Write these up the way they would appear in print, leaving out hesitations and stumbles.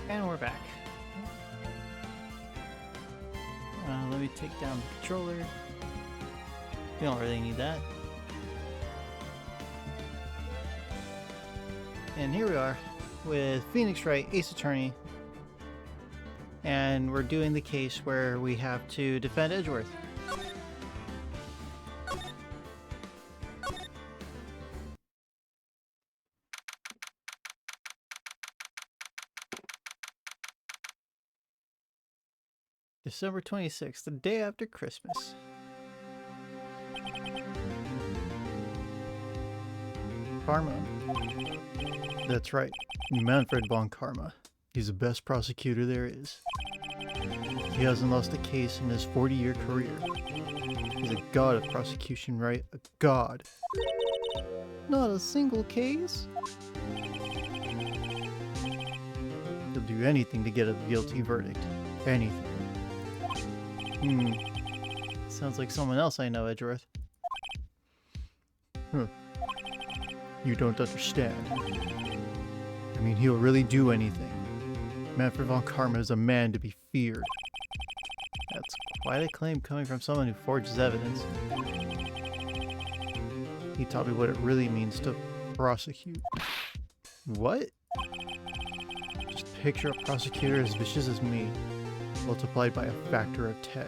And we're back. Let me take down the controller. We don't really need that. And here we are with Phoenix Wright, Ace Attorney. And we're doing the case where we have to defend Edgeworth. December 26th, the day after Christmas. Karma. That's right, Manfred von Karma. He's the best prosecutor there is. He hasn't lost a case in his 40-year career. He's a god of prosecution, right? A god. Not a single case? He'll do anything to get a guilty verdict. Anything. Sounds like someone else I know, Edgeworth. You don't understand. I mean, he'll really do anything. Manfred von Karma is a man to be feared. That's quite a claim coming from someone who forges evidence. He taught me what it really means to prosecute. What? Just picture a prosecutor as vicious as me, multiplied by a factor of 10.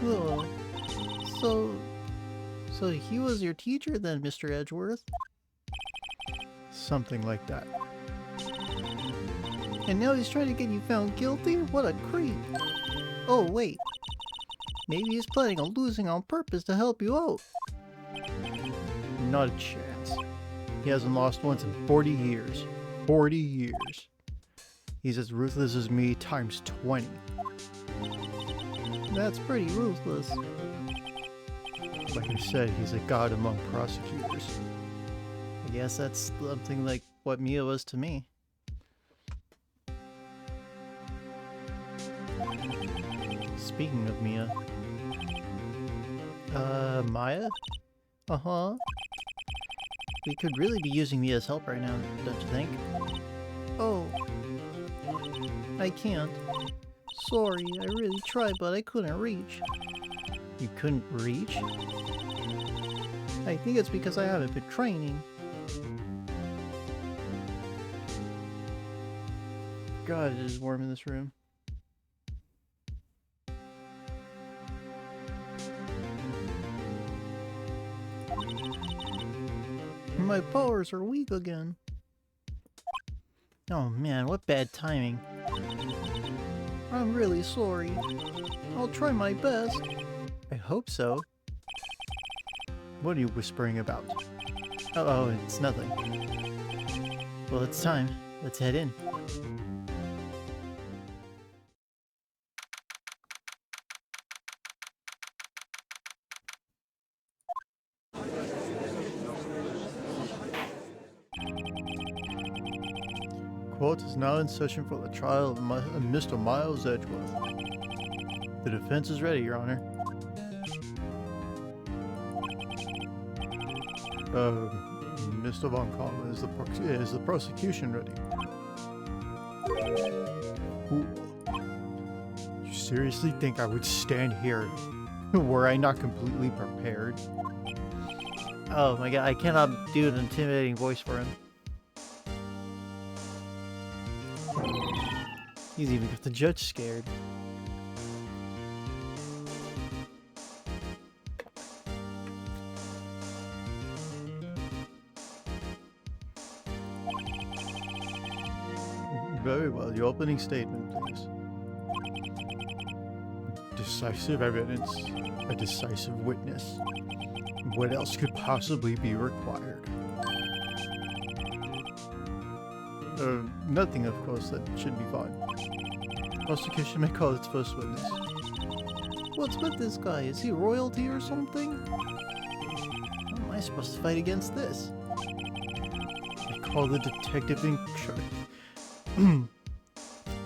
Oh, so he was your teacher then, Mr. Edgeworth? Something like that. And now he's trying to get you found guilty? What a creep! Oh wait, maybe he's planning on losing on purpose to help you out. Not a chance. He hasn't lost once in 40 years. 40 years. He's as ruthless as me times 20. That's pretty ruthless. Like I said, he's a god among prosecutors. I guess that's something like what Mia was to me. Speaking of Mia. Maya? Uh-huh. We could really be using Mia's help right now, don't you think? Oh. I can't. Sorry, I really tried, but I couldn't reach. You couldn't reach? I think it's because I haven't been training. God, it is warm in this room. My powers are weak again. Oh man, what bad timing. I'm really sorry. I'll try my best. I hope so. What are you whispering about? Oh, it's nothing. Well, it's time. Let's head in. Court is now in session for the trial of Mr. Miles Edgeworth. The defense is ready, Your Honor. Mr. von Karma, is the prosecution ready? Ooh. You seriously think I would stand here were I not completely prepared? Oh my god, I cannot do an intimidating voice for him. He's even got the judge scared. Very well, your opening statement, please. Decisive evidence, a decisive witness. What else could possibly be required? Nothing, of course, that should be fine. Prosecution may call its first witness. What's with this guy? Is he royalty or something? How am I supposed to fight against this? I call the detective in charge.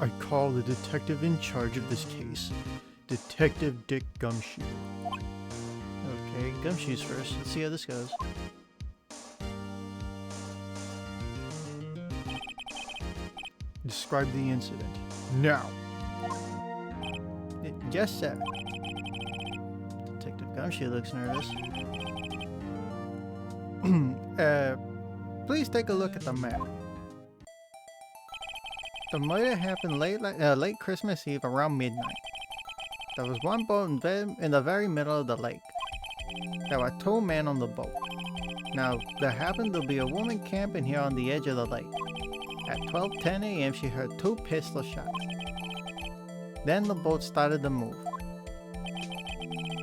I call the detective in charge of this case, Detective Dick Gumshoe. Okay, Gumshoe's first. Let's see how this goes. Describe the incident. Now. Yes, sir. Detective Gumshoe looks nervous. Please take a look at the map. The murder happened late Christmas Eve around midnight. There was one boat in the very middle of the lake. There were 2 men on the boat. Now, there happened to be a woman camping here on the edge of the lake. At 12:10 a.m. she heard 2 pistol shots. Then the boat started to move.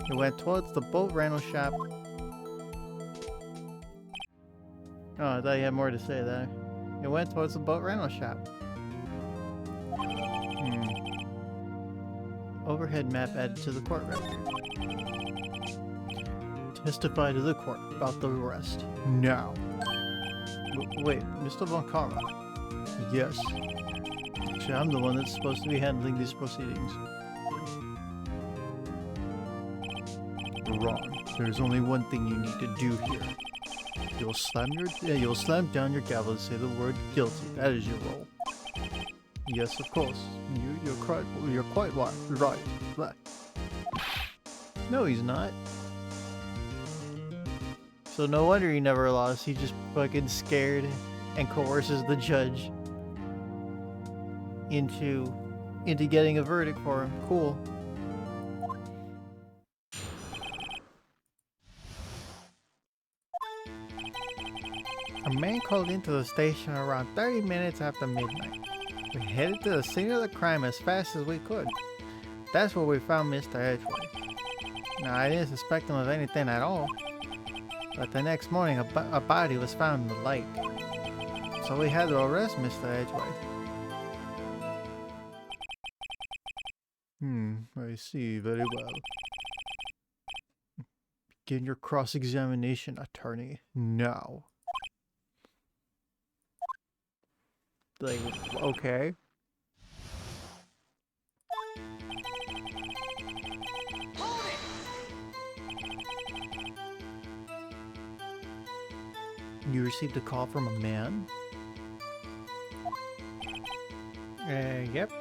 It went towards the boat rental shop. Oh, I thought you had more to say there. It went towards the boat rental shop. Overhead map added to the court record. Testify to the court about the arrest. Now. Wait, Mr. Von Karma. Yes. Actually, I'm the one that's supposed to be handling these proceedings. Wrong. There's only one thing you need to do here. You'll slam down your gavel and say the word guilty. That is your role. Yes, of course. You're quite right. No, he's not. So no wonder he never lost. He just fucking scared and coerces the judge into getting a verdict for him. Cool. A man called into the station around 30 minutes after midnight. We headed to the scene of the crime as fast as we could. That's where we found Mr. Edgeworth. Now, I didn't suspect him of anything at all, but the next morning a body was found in the lake. So we had to arrest Mr. Edgeworth. I see. Very well. Begin your cross-examination, attorney. Now. Like, okay. You received a call from a man? Yep.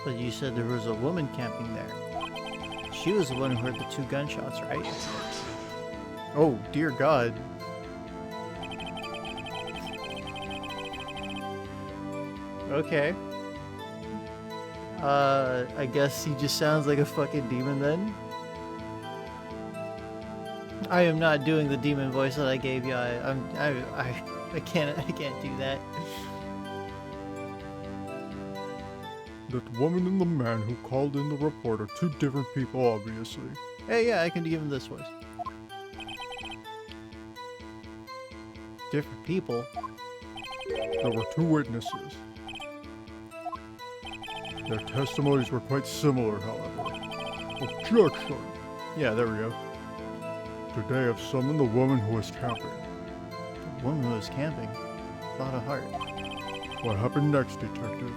But you said there was a woman camping there. She was the one who heard the 2 gunshots, right? Oh, dear God. Okay. I guess he just sounds like a fucking demon then. I am not doing the demon voice that I gave you. I can't do that. That woman and the man who called in the report are 2 different people, obviously. Hey, yeah, I can give him this voice. Different people? There were 2 witnesses. Their testimonies were quite similar, however. Objection! Yeah, there we go. Today I've summoned the woman who was camping. The woman who was camping? Lot of heart. What happened next, detective?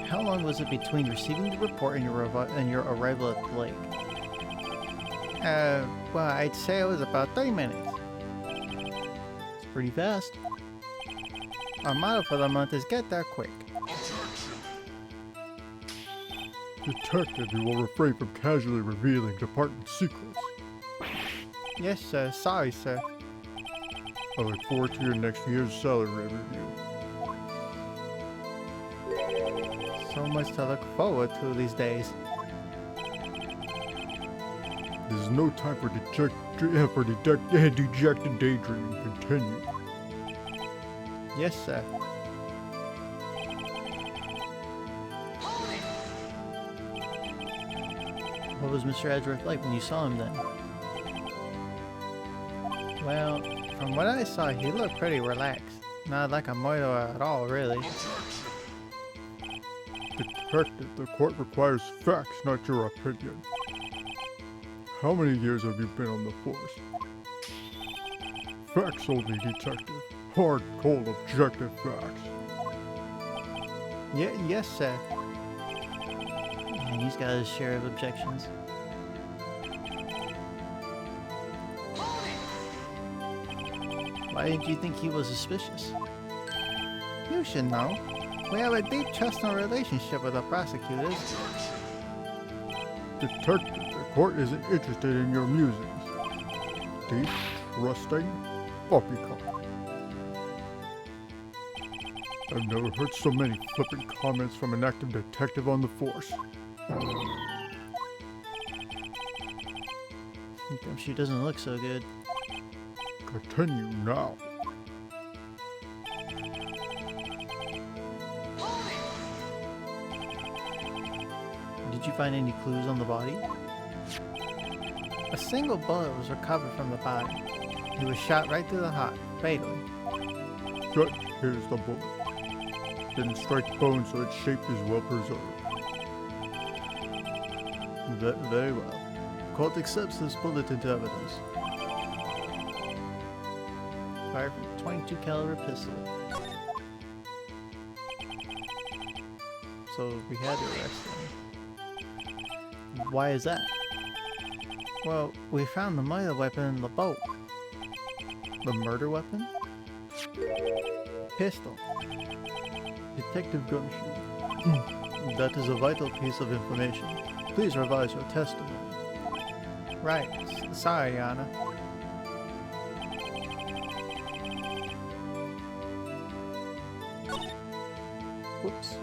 How long was it between receiving the report and your arrival at the lake? Well, I'd say it was about 30 minutes. It's pretty fast. Our motto for the month is get there quick. Detective, you will refrain from casually revealing department secrets. Yes, sir. Sorry, sir. I look forward to your next year's salary review. So much to look forward to these days. This is no time for dejected daydreaming. Continue. Yes, sir. What was Mr. Edgeworth like when you saw him then? Well, from what I saw, he looked pretty relaxed. Not like a murderer at all, really. Detective, the court requires facts, not your opinion. How many years have you been on the force? Facts only, detective. Hard, cold, objective facts. Yes, sir. And he's got his share of objections. Why did you think he was suspicious? You should know. We have a deep trusting relationship with the prosecutors. Detective, the court isn't interested in your musings. Deep, trusting, poppycock. I've never heard so many flippant comments from an active detective on the force. She doesn't look so good. Continue now. Did you find any clues on the body? A single bullet was recovered from the body. He was shot right through the heart, fatally. Judge, here's the bullet. Didn't strike bone, so its shape is well preserved. Very well. The court accepts this bullet into evidence. Fired from a 22 caliber pistol. So we had to arrest him. Why is that? Well, we found the murder weapon in the boat. The murder weapon? Pistol. Detective Gumshoe. That is a vital piece of information. Please revise your testimony. Right. Sorry, Anna. Whoops.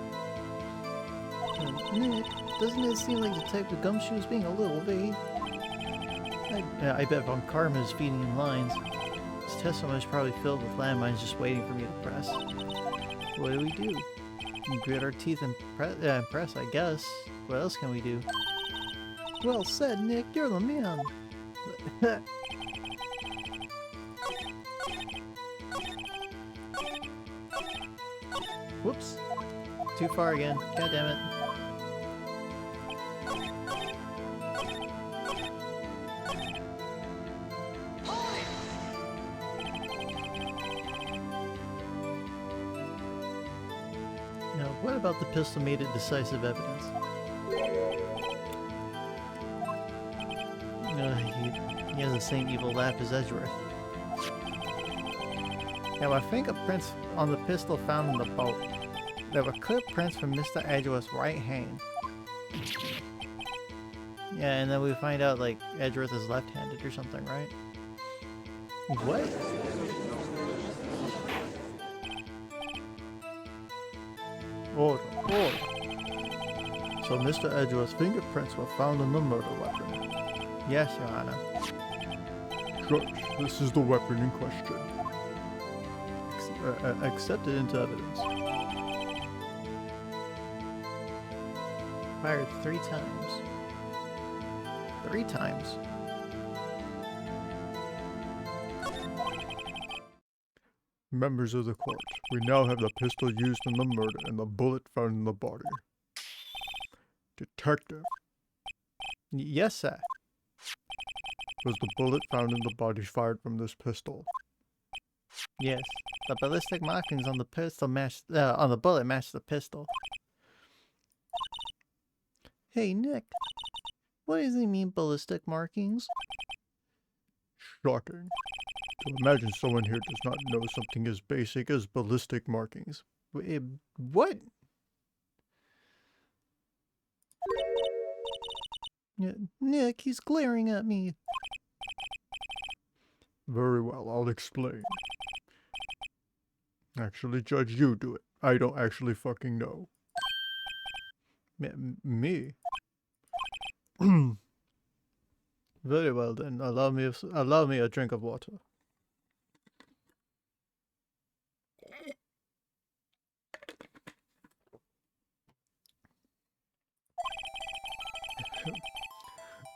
Nick, doesn't it seem like Detective Gumshoe is being a little vague? I bet Von Karma is feeding him lines. His testimony is probably filled with landmines just waiting for me to press. What do we do? We grit our teeth and press, I guess. What else can we do? Well said, Nick. You're the man. Whoops. Too far again. God damn it. Now, what about the pistol made it decisive evidence? He has the same evil laugh as Edgeworth. There were fingerprints on the pistol found in the boat. There were clear prints from Mr. Edgeworth's right hand. Yeah, and then we find out, like, Edgeworth is left-handed or something, right? What? Order, order. So Mr. Edgeworth's fingerprints were found on the murder weapon. Yes, Your Honor. Judge, this is the weapon in question. Accepted into evidence. Fired 3 times. 3 times. Members of the court, we now have the pistol used in the murder and the bullet found in the body. Detective. Yes, sir. Was the bullet found in the body fired from this pistol? Yes. The ballistic markings on the pistol matched, on the bullet matched the pistol. Hey, Nick. What does he mean, ballistic markings? Shocking. To imagine someone here does not know something as basic as ballistic markings. Wait, what? Nick, he's glaring at me. Very well, I'll explain. Actually, Judge, you do it. I don't actually fucking know. Me? Very well then, allow me a drink of water.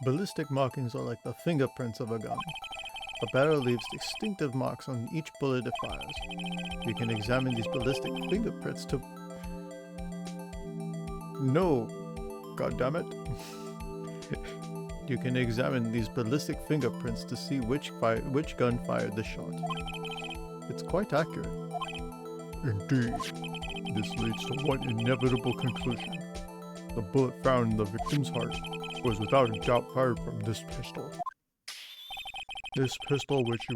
Ballistic markings are like the fingerprints of a gun. The barrel leaves distinctive marks on each bullet it fires. You can examine these ballistic fingerprints to... No! Goddammit. You can examine these ballistic fingerprints to see which gun fired the shot. It's quite accurate. Indeed. This leads to one inevitable conclusion. The bullet found in the victim's heart was without a doubt fired from this pistol. This pistol, which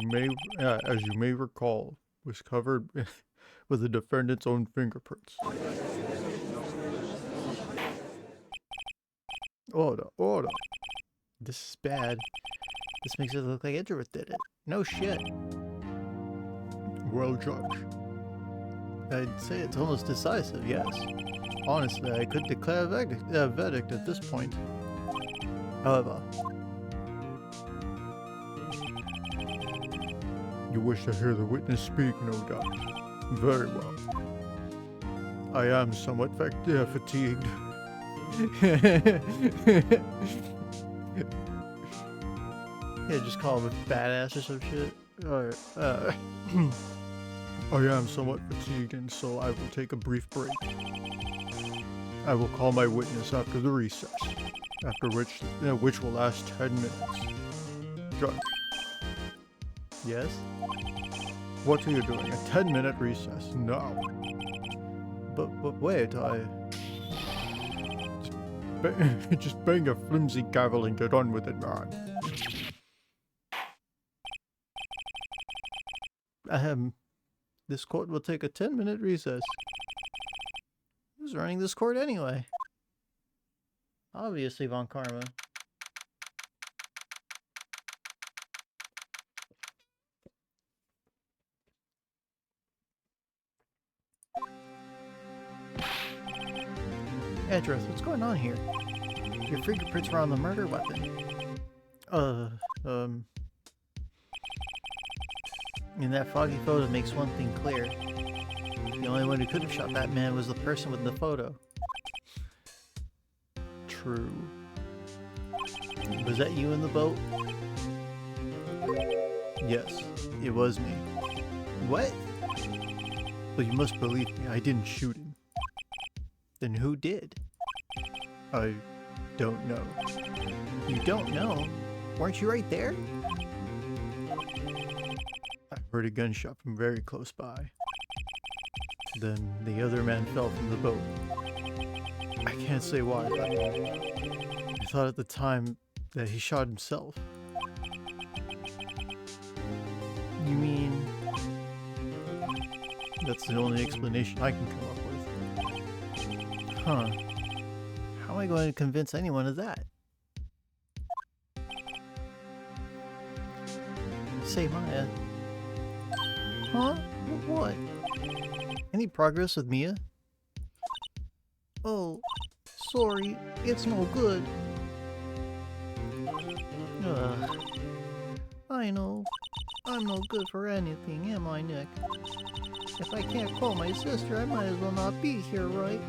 as you may recall, was covered with the defendant's own fingerprints. Order, order. This is bad. This makes it look like Edgeworth did it. No shit. Well, Judge. I'd say it's almost decisive, yes. Honestly, I could declare a verdict at this point. However, You wish to hear the witness speak, no doubt. Very well. I am somewhat fatigued. yeah, just call him a badass or some shit. Or, I am somewhat fatigued, and so I will take a brief break. I will call my witness after the recess, after which will last 10 minutes. Judge, yes? what are you doing? A 10-minute recess now. But wait, Just bang a flimsy gavel and get on with it, man. This court will take a 10-minute recess. Who's running this court anyway? Obviously Von Karma. Edgeworth, what's going on here? Your fingerprints were on the murder weapon. And that foggy photo makes one thing clear. The only one who could have shot that man was the person with the photo. True. Was that you in the boat? Yes. It was me. What? But you must believe me, I didn't shoot him. Then who did? I don't know. You don't know? Weren't you right there? I heard a gunshot from very close by. Then the other man fell from the boat. I can't say why, but I thought at the time that he shot himself. You mean... That's the only explanation I can come up with. Huh. How am I going to convince anyone of that? Say, Maya. Huh? What? Any progress with Mia? Oh, sorry. It's no good. Ugh. I know. I'm no good for anything, am I, Nick? If I can't call my sister, I might as well not be here, right?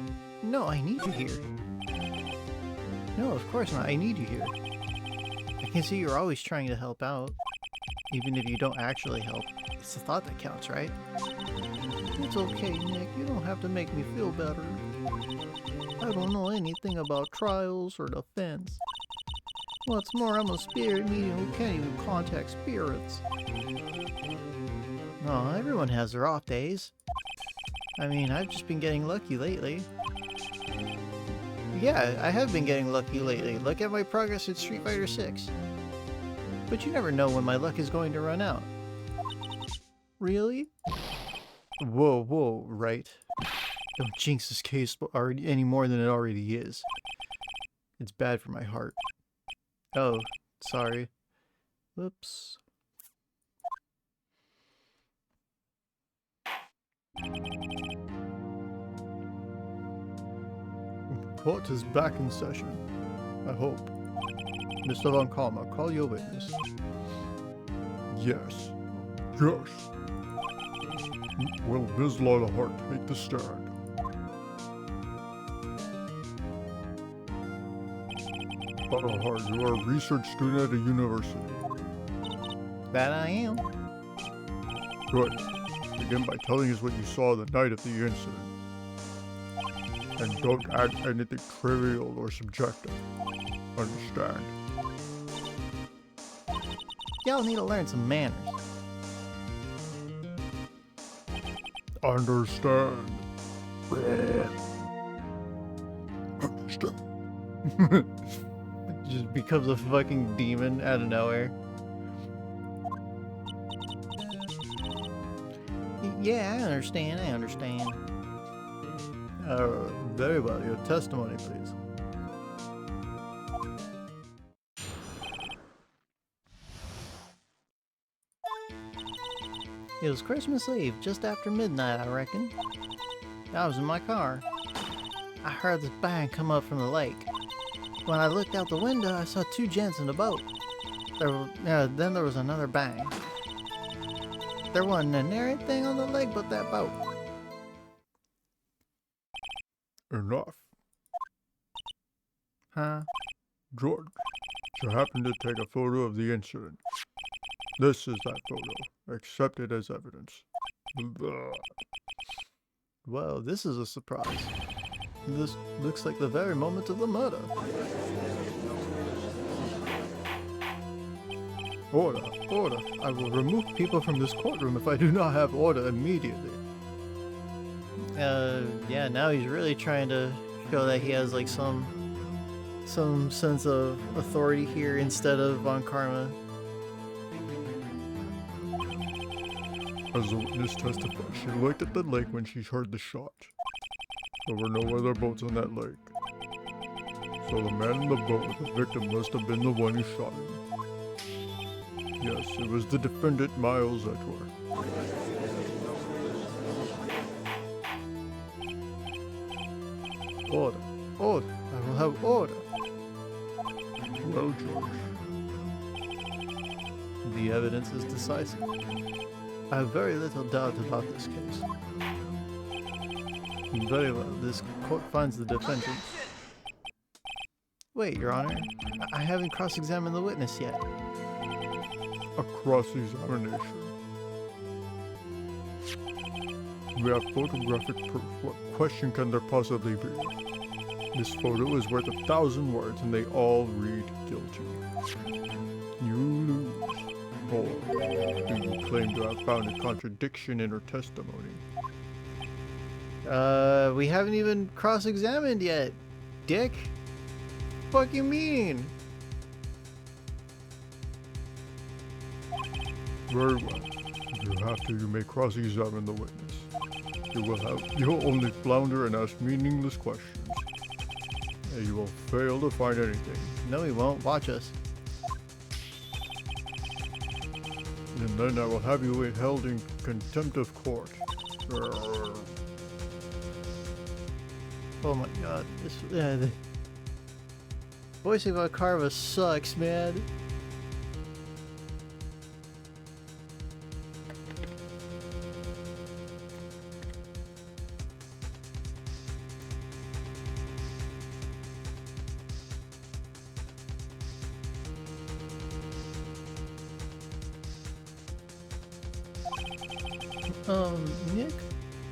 No, I need you here. No, of course not. I need you here. I can see you're always trying to help out. Even if you don't actually help. It's the thought that counts, right? It's okay, Nick. You don't have to make me feel better. I don't know anything about trials or defense. What's more, I'm a spirit medium who can't even contact spirits. Oh, everyone has their off days. I mean, I've just been getting lucky lately. Yeah, I have been getting lucky lately. Look at my progress in Street Fighter 6. But you never know when my luck is going to run out. Really? Whoa, whoa, Wright. Don't jinx this case any more than it already is. It's bad for my heart. Oh, sorry. Whoops. Court is back in session. I hope. Mr. Von Karma, call your witness. Yes. Yes. Will Ms. Lila Hart take the stand? Lila Hart, you are a research student at a university. That I am. Good. Begin by telling us what you saw the night of the incident. And don't add anything trivial or subjective. Understand? Y'all need to learn some manners. Understand. Understand. Just becomes a fucking demon out of nowhere. Yeah, I understand, I understand. Very well. Your testimony, please. It was Christmas Eve, just after midnight, I reckon. I was in my car. I heard this bang come up from the lake. When I looked out the window, I saw two gents in a boat. Then there was another bang. There wasn't a nary thing on the lake but that boat. Enough. Huh? George, you happen to take a photo of the incident. This is that photo. Accept it as evidence. Well, this is a surprise. This looks like the very moment of the murder. Order, order. I will remove people from this courtroom if I do not have order immediately. Yeah, now he's really trying to show that he has like some sense of authority here instead of Von Karma. As the witness testified, she looked at the lake when she heard the shot. There were no other boats on that lake. So the man in the boat with the victim must have been the one who shot him. Yes, it was the defendant, Miles Edward. Order. Order. I will have order. Well, George. The evidence is decisive. I have very little doubt about this case. Very well. This court finds the defendant. Wait, Your Honor. I haven't cross-examined the witness yet. A cross-examination. We have photographic proof. What question can there possibly be? This photo is worth 1,000 words and they all read guilty. You lose. Or do you claim to have found a contradiction in her testimony? We haven't even cross-examined yet, dick. What you mean? Very well. If you have to, you may cross-examine the witness. You'll only flounder and ask meaningless questions. And you will fail to find anything. No, he won't. Watch us. And then I will have you held in contempt of court. Oh my god, this the voicing of Carva sucks, man. Nick?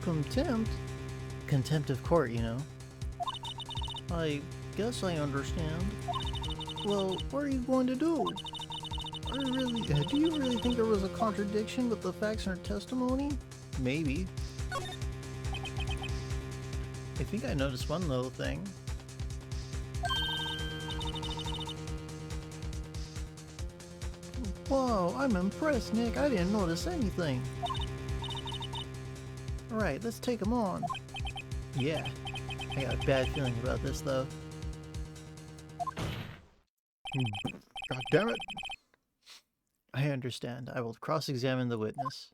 Contempt? Contempt of court, you know. I guess I understand. Well, what are you going to do? Do you really think there was a contradiction with the facts in her testimony? Maybe. I think I noticed one little thing. Whoa, I'm impressed, Nick. I didn't notice anything. Alright, let's take him on. Yeah. I got a bad feeling about this, though. God damn it. I understand. I will cross-examine the witness.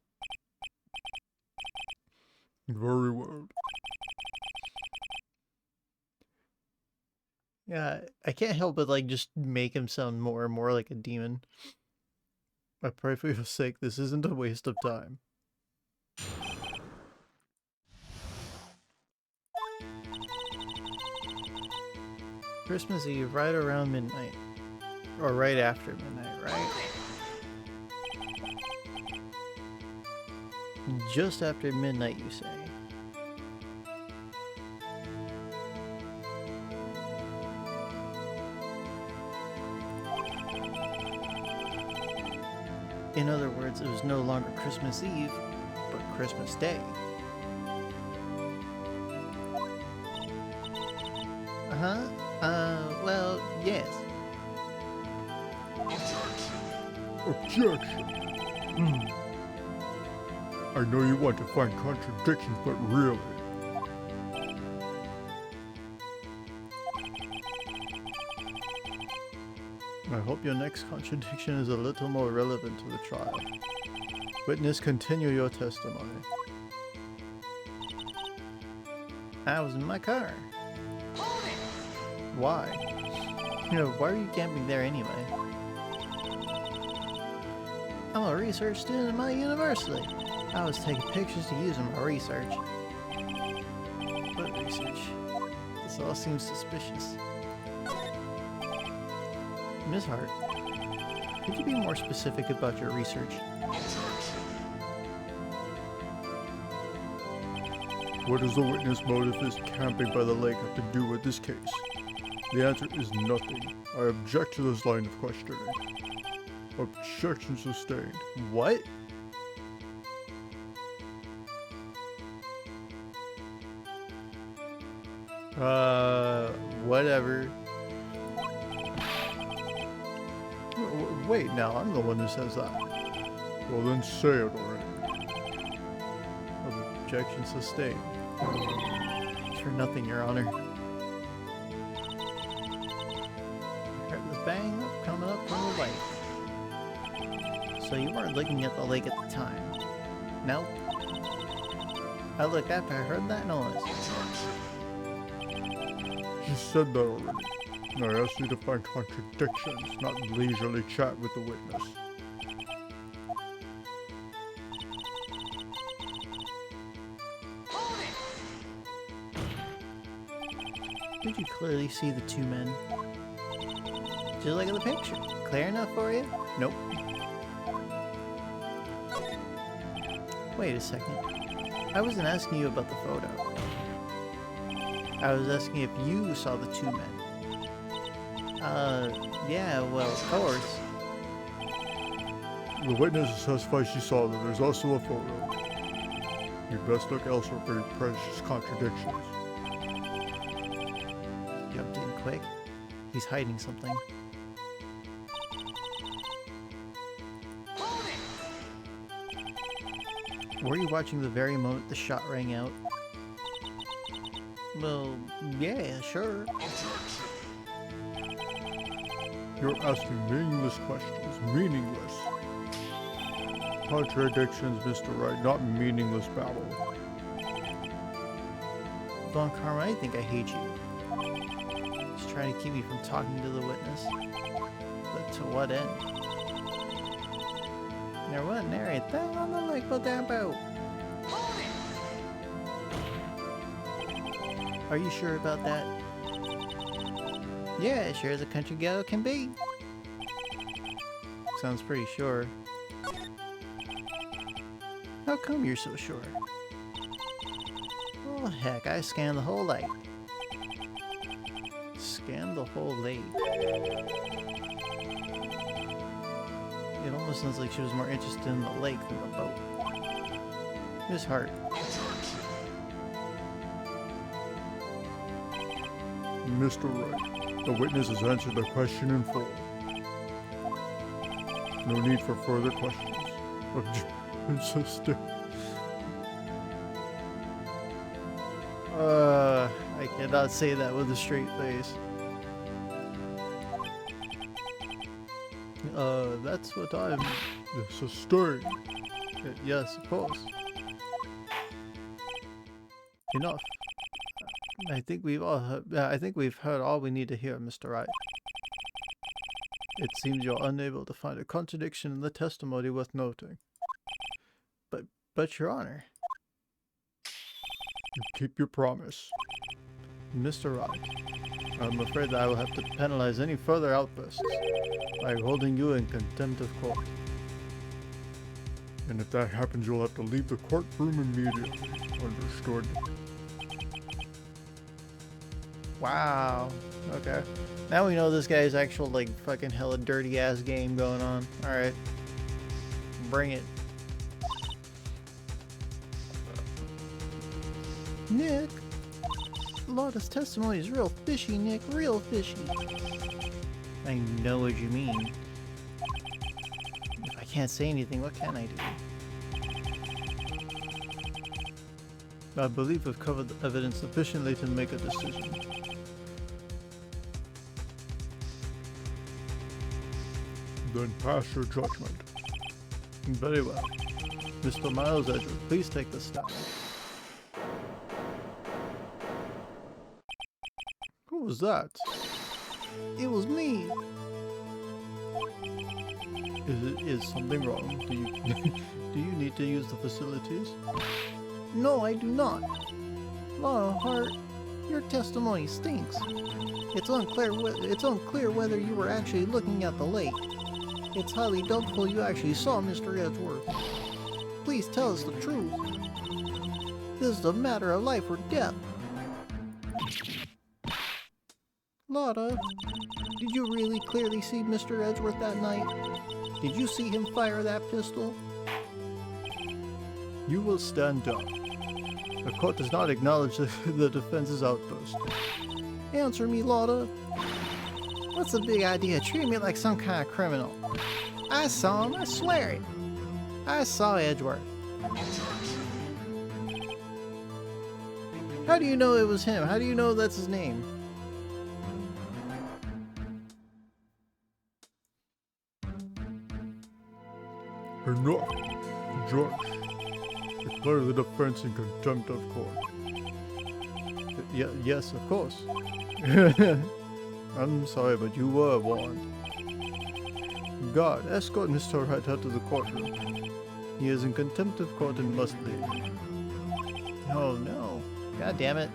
Very well. Yeah, I can't help but, like, just make him sound more and more like a demon. I pray for your sake this isn't a waste of time. Christmas Eve, right around midnight. Or right after midnight, right? Just after midnight, you say? In other words, it was no longer Christmas Eve, but Christmas Day. Uh-huh. Well, yes. Objection. I know you want to find contradictions, but really. I hope your next contradiction is a little more relevant to the trial. Witness, continue your testimony. I was in my car. Why? Why are you camping there anyway? I'm a research student at my university. I was taking pictures to use in my research. What research? This all seems suspicious. Ms. Hart, could you be more specific about your research? What does the witness motivist camping by the lake have to do with this case? The answer is nothing. I object to this line of questioning. Objection sustained. What? Whatever. Wait, now I'm the one who says that. Well then say it already. Objection sustained. For nothing, Your Honor. I heard this bang up coming up from the lake. So you weren't looking at the lake at the time? No? I looked after I heard that noise. You said that already. I asked you to find contradictions, not leisurely chat with the witness. Did you clearly see the two men? Just look at the picture. Clear enough for you? Nope. Wait a second. I wasn't asking you about the photo. I was asking if you saw the two men. Yeah, well, of course. The witness testifies she saw that there's also a photo. You best look elsewhere for your precious contradictions. Jumped in quick. He's hiding something. Were you watching the very moment the shot rang out? Well, yeah, sure. You're asking meaningless questions. Meaningless. Contradictions, Mr. Wright, not meaningless babble. Von Karma, I think I hate you. Just trying to keep me from talking to the witness. But to what end? There wasn't anything on the lake but that boat. Are you sure about that? Yeah, sure as a country girl can be. Sounds pretty sure. How come you're so sure? Well, heck, I scanned the whole lake. Scanned the whole lake. It almost sounds like she was more interested in the lake than the boat. Miss Hart. Mr. Wright, the witness has answered the question in full. No need for further questions. I cannot say that with a straight face. That's what I'm... Sustained. Yes, of course. Enough. I think we've heard all we need to hear, Mr. Wright. It seems you're unable to find a contradiction in the testimony worth noting. But Your Honor. You keep your promise. Mr. Wright, I'm afraid that I will have to penalize any further outbursts by holding you in contempt of court. And if that happens, you'll have to leave the courtroom immediately. Understood. Wow. Okay. Now we know this guy's actual, like, fucking hella dirty ass game going on. Alright. Bring it. Nick! Lotta's testimony is real fishy, Nick. Real fishy. I know what you mean. If I can't say anything, what can I do? I believe we've covered the evidence sufficiently to make a decision. Then pass your judgment. Very well. Mr. Miles Edgeworth, please take the stand. Who was that? It was me. Is something wrong? Do you do you need to use the facilities? No, I do not. Laura Hart, your testimony stinks. It's unclear whether you were actually looking at the lake. It's highly doubtful you actually saw Mr. Edgeworth. Please tell us the truth. This is a matter of life or death. Lotta, did you really clearly see Mr. Edgeworth that night? Did you see him fire that pistol? You will stand down. The court does not acknowledge the defense's outburst. Answer me, Lotta. What's the big idea? Treat me like some kind of criminal. I saw him, I swear it. I saw Edgeworth. How do you know it was him? How do you know that's his name? Enough. Judge. Declare the defense in contempt of court. Yes, of course. I'm sorry, but you were warned. Guard, escort Mr. Wright out to the courtroom. He is in contempt of court and must leave. Oh no. God damn it.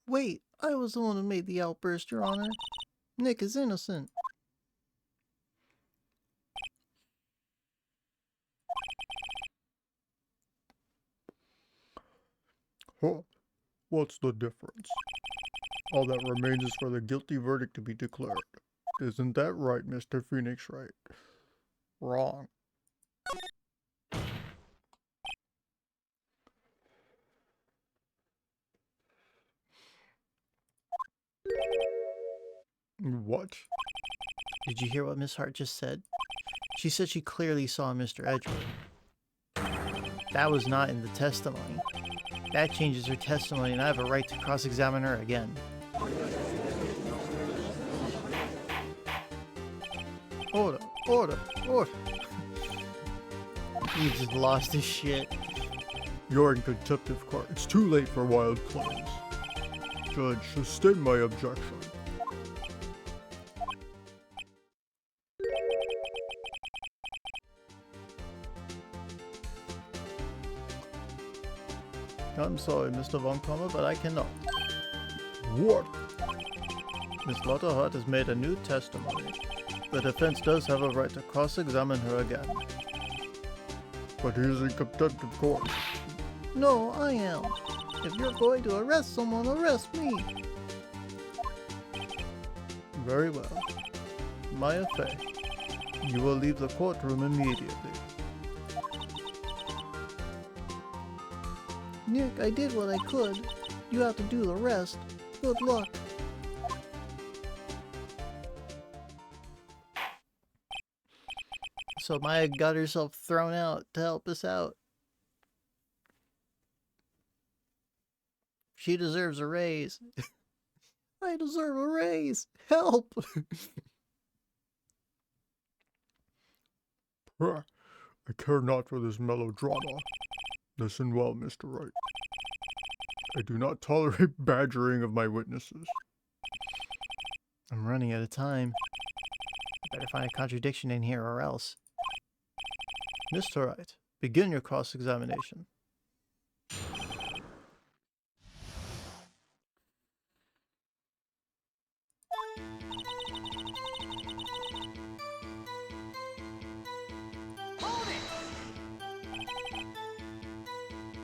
Wait, I was the one who made the outburst, Your Honor. Nick is innocent. Huh. What's the difference? All that remains is for the guilty verdict to be declared. Isn't that right, Mr. Phoenix Wright? Wrong. What? Did you hear what Miss Hart just said? She said she clearly saw Mr. Edgeworth. That was not in the testimony. That changes her testimony, and I have a right to cross-examine her again. Order, order, order. He just lost his shit. You're in contempt of court. It's too late for wild claims. Judge, sustain my objection. I'm sorry, Mr. Von Kommer, but I cannot. What? Miss Lotta Hart has made a new testimony. The defense does have a right to cross-examine her again. But he is in contempt of court. No, I am. If you're going to arrest someone, arrest me. Very well. Maya Fey, you will leave the courtroom immediately. Nick, I did what I could. You have to do the rest. Good luck. So Maya got herself thrown out to help us out. She deserves a raise. I deserve a raise. Help! I care not for this melodrama. Listen well, Mr. Wright. I do not tolerate badgering of my witnesses. I'm running out of time. I better find a contradiction in here or else. Mr. Wright, begin your cross-examination.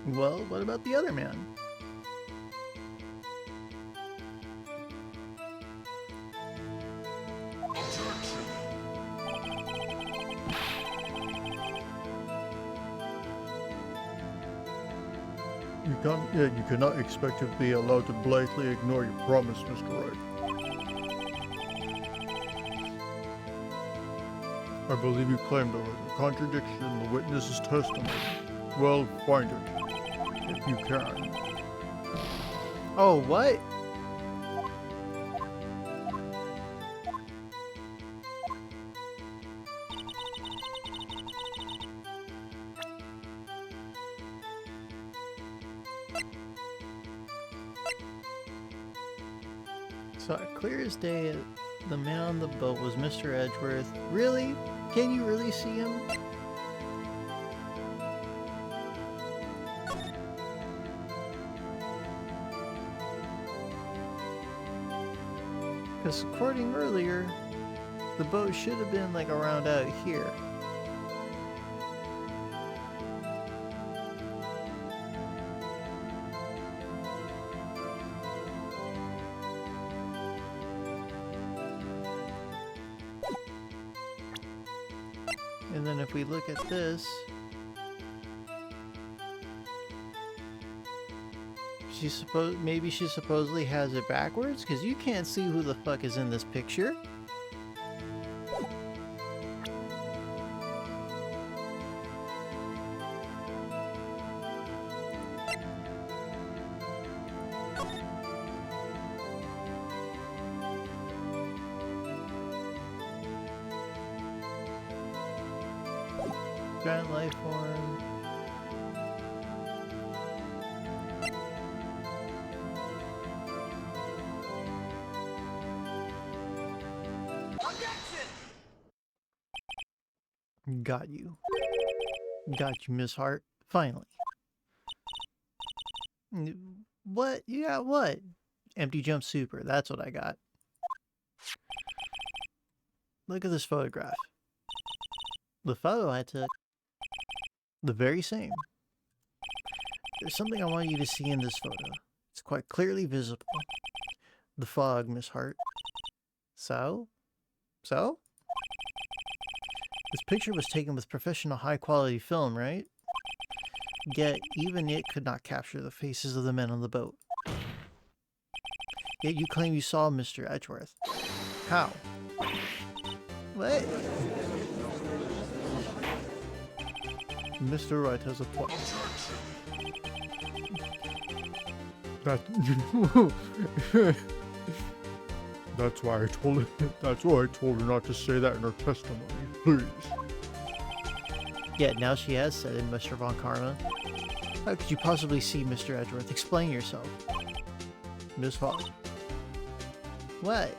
Well, what about the other man? You cannot expect to be allowed to blatantly ignore your promise, Mr. Wright. I believe you claim there was a contradiction in the witness's testimony. Well, find it, if you can. Oh, what? So, clear as day, the man on the boat was Mr. Edgeworth. Really? Can you really see him? Because according earlier, the boat should have been like around out here. And then if we look at this, maybe she supposedly has it backwards, because you can't see who the fuck is in this picture. Giant life form. Got you. Got you, Miss Hart. Finally. What? You got what? Empty jump super. That's what I got. Look at this photograph. The photo I took. The very same. There's something I want you to see in this photo. It's quite clearly visible. The fog, Miss Hart. So? So? This picture was taken with professional high-quality film, right? Yet, even it could not capture the faces of the men on the boat. Yet you claim you saw Mr. Edgeworth. How? What? Mr. Wright has a point. That's why I told her not to say that in her testimony. Please. Yeah, now she has said it, Mr. Von Karma. How could you possibly see Mr. Edgeworth? Explain yourself. Miss Hart. What?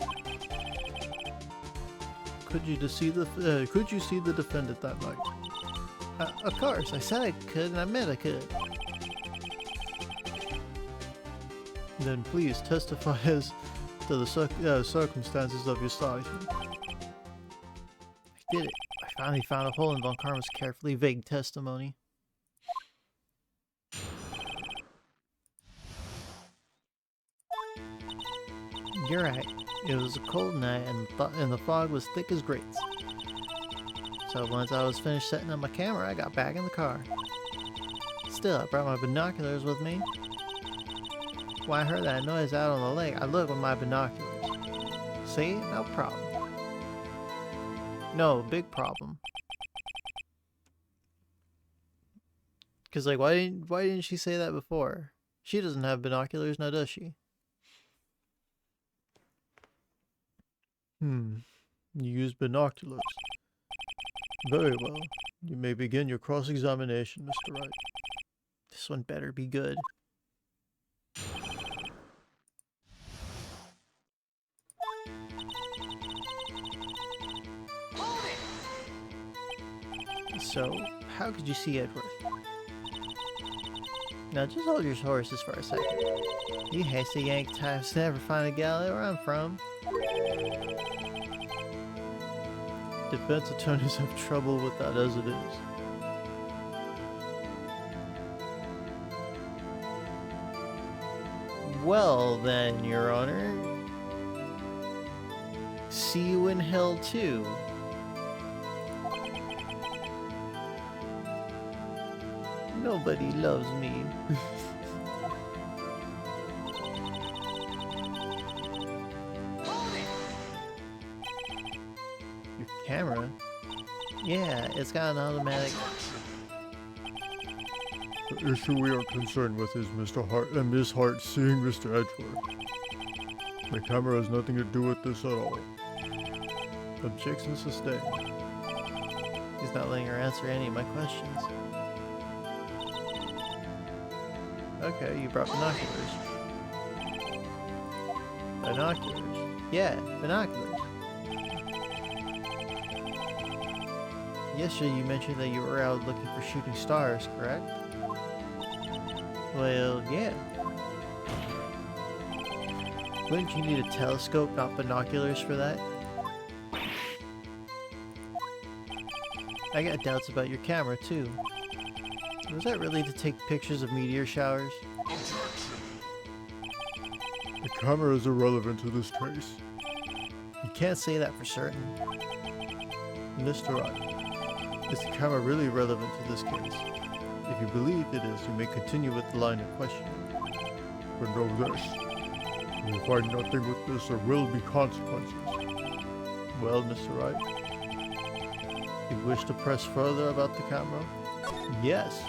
Could you see the defendant that night? Of course, I said I could, and I meant I could. Then please testify as to the circumstances of your sighting. I did it. I finally found a hole in Von Karma's carefully vague testimony. You're right. It was a cold night, and the fog was thick as grapes. So once I was finished setting up my camera, I got back in the car. Still, I brought my binoculars with me. When I heard that noise out on the lake, I looked with my binoculars. See? No problem. No, big problem. Cause like, why didn't she say that before? She doesn't have binoculars now, does she? You use binoculars. Very well. You may begin your cross-examination, Mr. Wright. This one better be good. So, how could you see Edgeworth? Now just hold your horses for a second. You hasty Yank types never find a galley where I'm from. Defense attorneys have trouble with that as it is. Well then, Your Honor. See you in hell too. Nobody loves me. Your camera? Yeah, it's got an automatic. The issue we are concerned with is Mr. Hart and Miss Hart seeing Mr. Edgeworth. The camera has nothing to do with this at all. Objection sustained. He's not letting her answer any of my questions. Okay, you brought binoculars. Binoculars? Yeah, binoculars. Yesterday you mentioned that you were out looking for shooting stars, correct? Well, yeah. Wouldn't you need a telescope, not binoculars, for that? I got doubts about your camera, too. Was that really to take pictures of meteor showers? The camera is irrelevant to this case. You can't say that for certain. Mr. Wright, is the camera really relevant to this case? If you believe it is, you may continue with the line of questioning. But know this. If you find nothing with this, there will be consequences. Well, Mr. Wright, you wish to press further about the camera? Yes.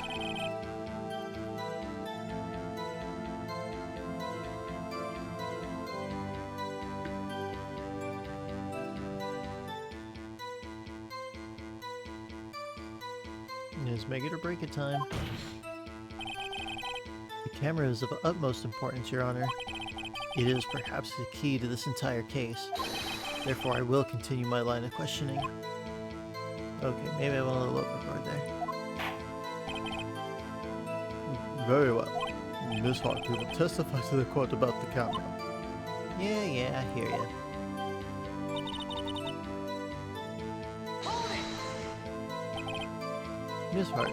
It's make it or break it time. The camera is of utmost importance, Your Honor. It is perhaps the key to this entire case. Therefore, I will continue my line of questioning. Okay, maybe I went a little overboard there. Very well. Miss Hart, you will testify to the court about the camera. Yeah, I hear ya. Miss Hart,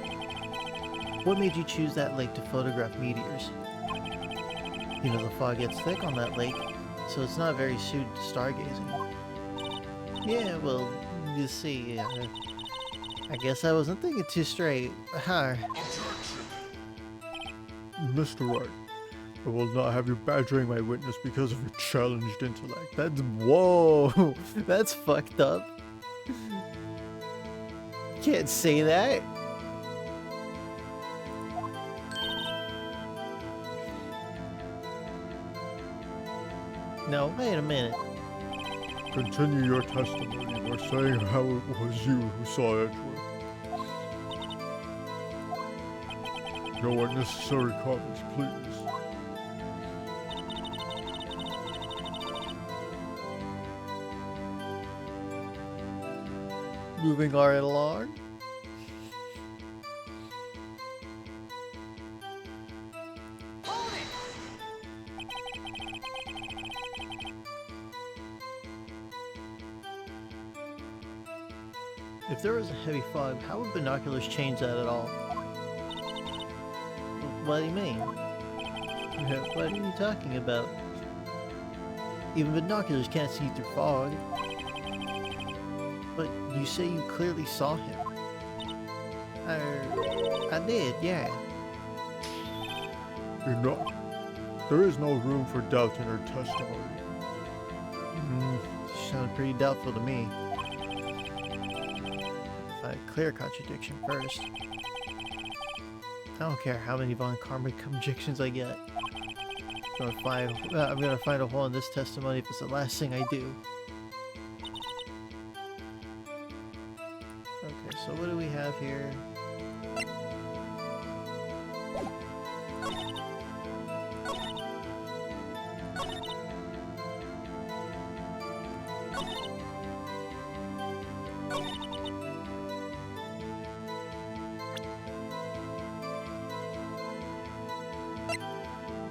what made you choose that lake to photograph meteors? You know, the fog gets thick on that lake, so it's not very suited to stargazing. Yeah, well, you see, I guess I wasn't thinking too straight. Huh. Mr. Wright, I will not have you badgering my witness because of your challenged intellect. Whoa, that's fucked up. Can't say that. No, wait a minute. Continue your testimony. You were saying how it was you who saw Edgeworth. No unnecessary comments, please. Moving right along. If there was a heavy fog, how would binoculars change that at all? What do you mean? What are you talking about? Even binoculars can't see through fog. But you say you clearly saw him. I did, yeah. Enough. There is no room for doubt in her testimony. She sounded pretty doubtful to me. A clear contradiction first. I don't care how many von Karma convictions I get. I'm gonna find a hole in this testimony if it's the last thing I do. Okay, so what do we have here?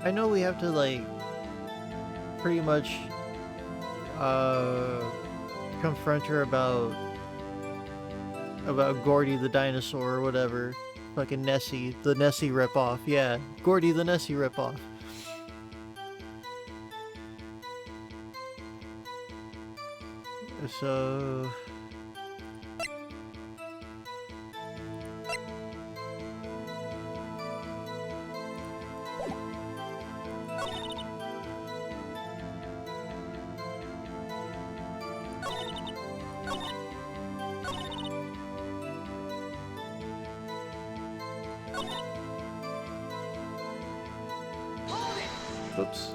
I know we have to, like, pretty much confront her about Gordy the dinosaur or whatever. Fucking Nessie, the Nessie ripoff. Yeah, Gordy the Nessie ripoff. So Oops.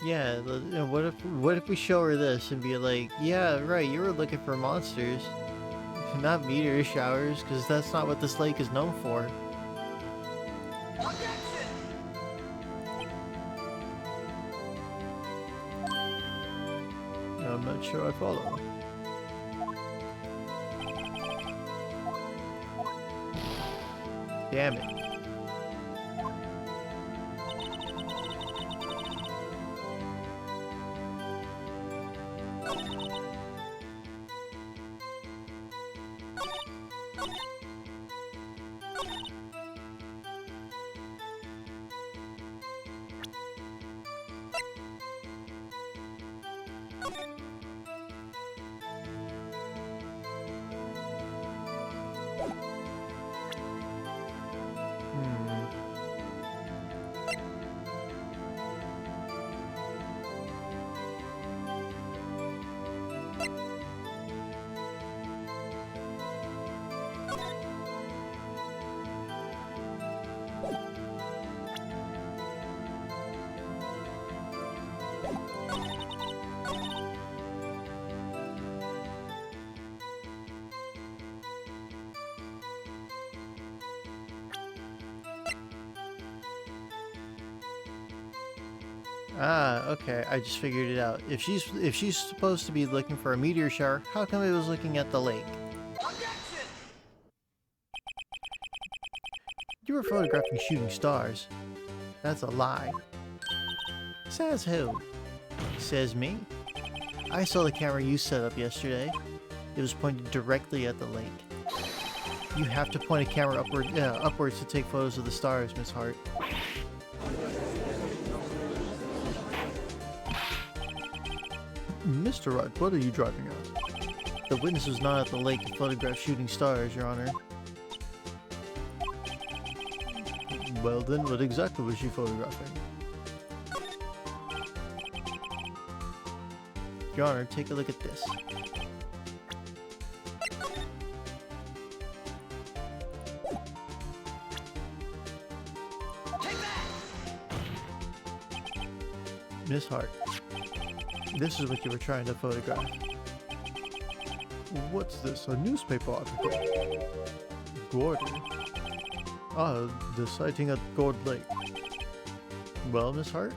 Yeah, what if we show her this and be like, yeah, right, you were looking for monsters, not meteor showers, because that's not what this lake is known for. I'm not sure I follow. Damn it. Ah, okay, I just figured it out. If she's supposed to be looking for a meteor shower, how come it was looking at the lake? You were photographing shooting stars. That's a lie. Says who? Says me. I saw the camera you set up yesterday. It was pointed directly at the lake. You have to point a camera upwards to take photos of the stars, Miss Hart. Mr. Wright, what are you driving at? The witness was not at the lake to photograph shooting stars, Your Honor. Well then, what exactly was she photographing? Your Honor, take a look at this. Miss Hart, this is what you were trying to photograph. What's this? A newspaper article? Gordy. Ah, the sighting at Gourd Lake. Well, Miss Hart?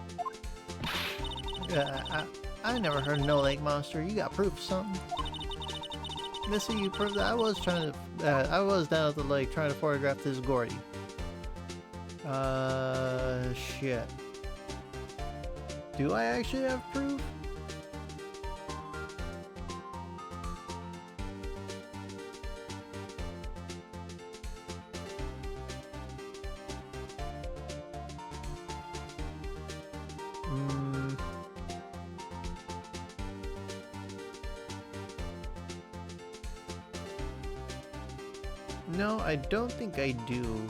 I never heard of no lake monster. You got proof of something? Missy, you proved that I was I was down at the lake trying to photograph this Gordy. Shit. Do I actually have proof? No, I don't think I do.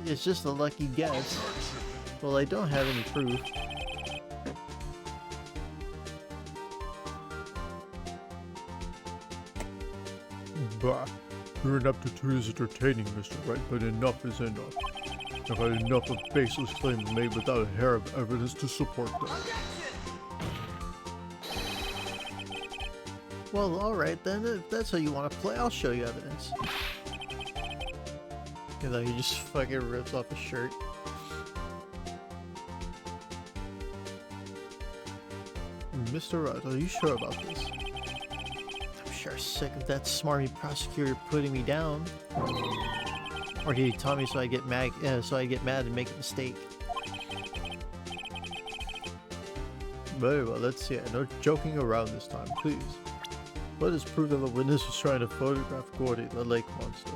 It's just a lucky guess. Well, I don't have any proof. Bah, your ineptitude is entertaining, Mr. Wright, but enough is enough. I've had enough of baseless claims made without a hair of evidence to support them. Well, alright then, if that's how you want to play, I'll show you evidence. You know, he just fucking rips off his shirt. Mr. Wright, are you sure about this? I'm sure sick of that smarmy prosecutor putting me down. Or he taught me so I get mad, and make a mistake. Very well, let's see it. No joking around this time, please. What is proof that the witness was trying to photograph Gordy, the lake monster?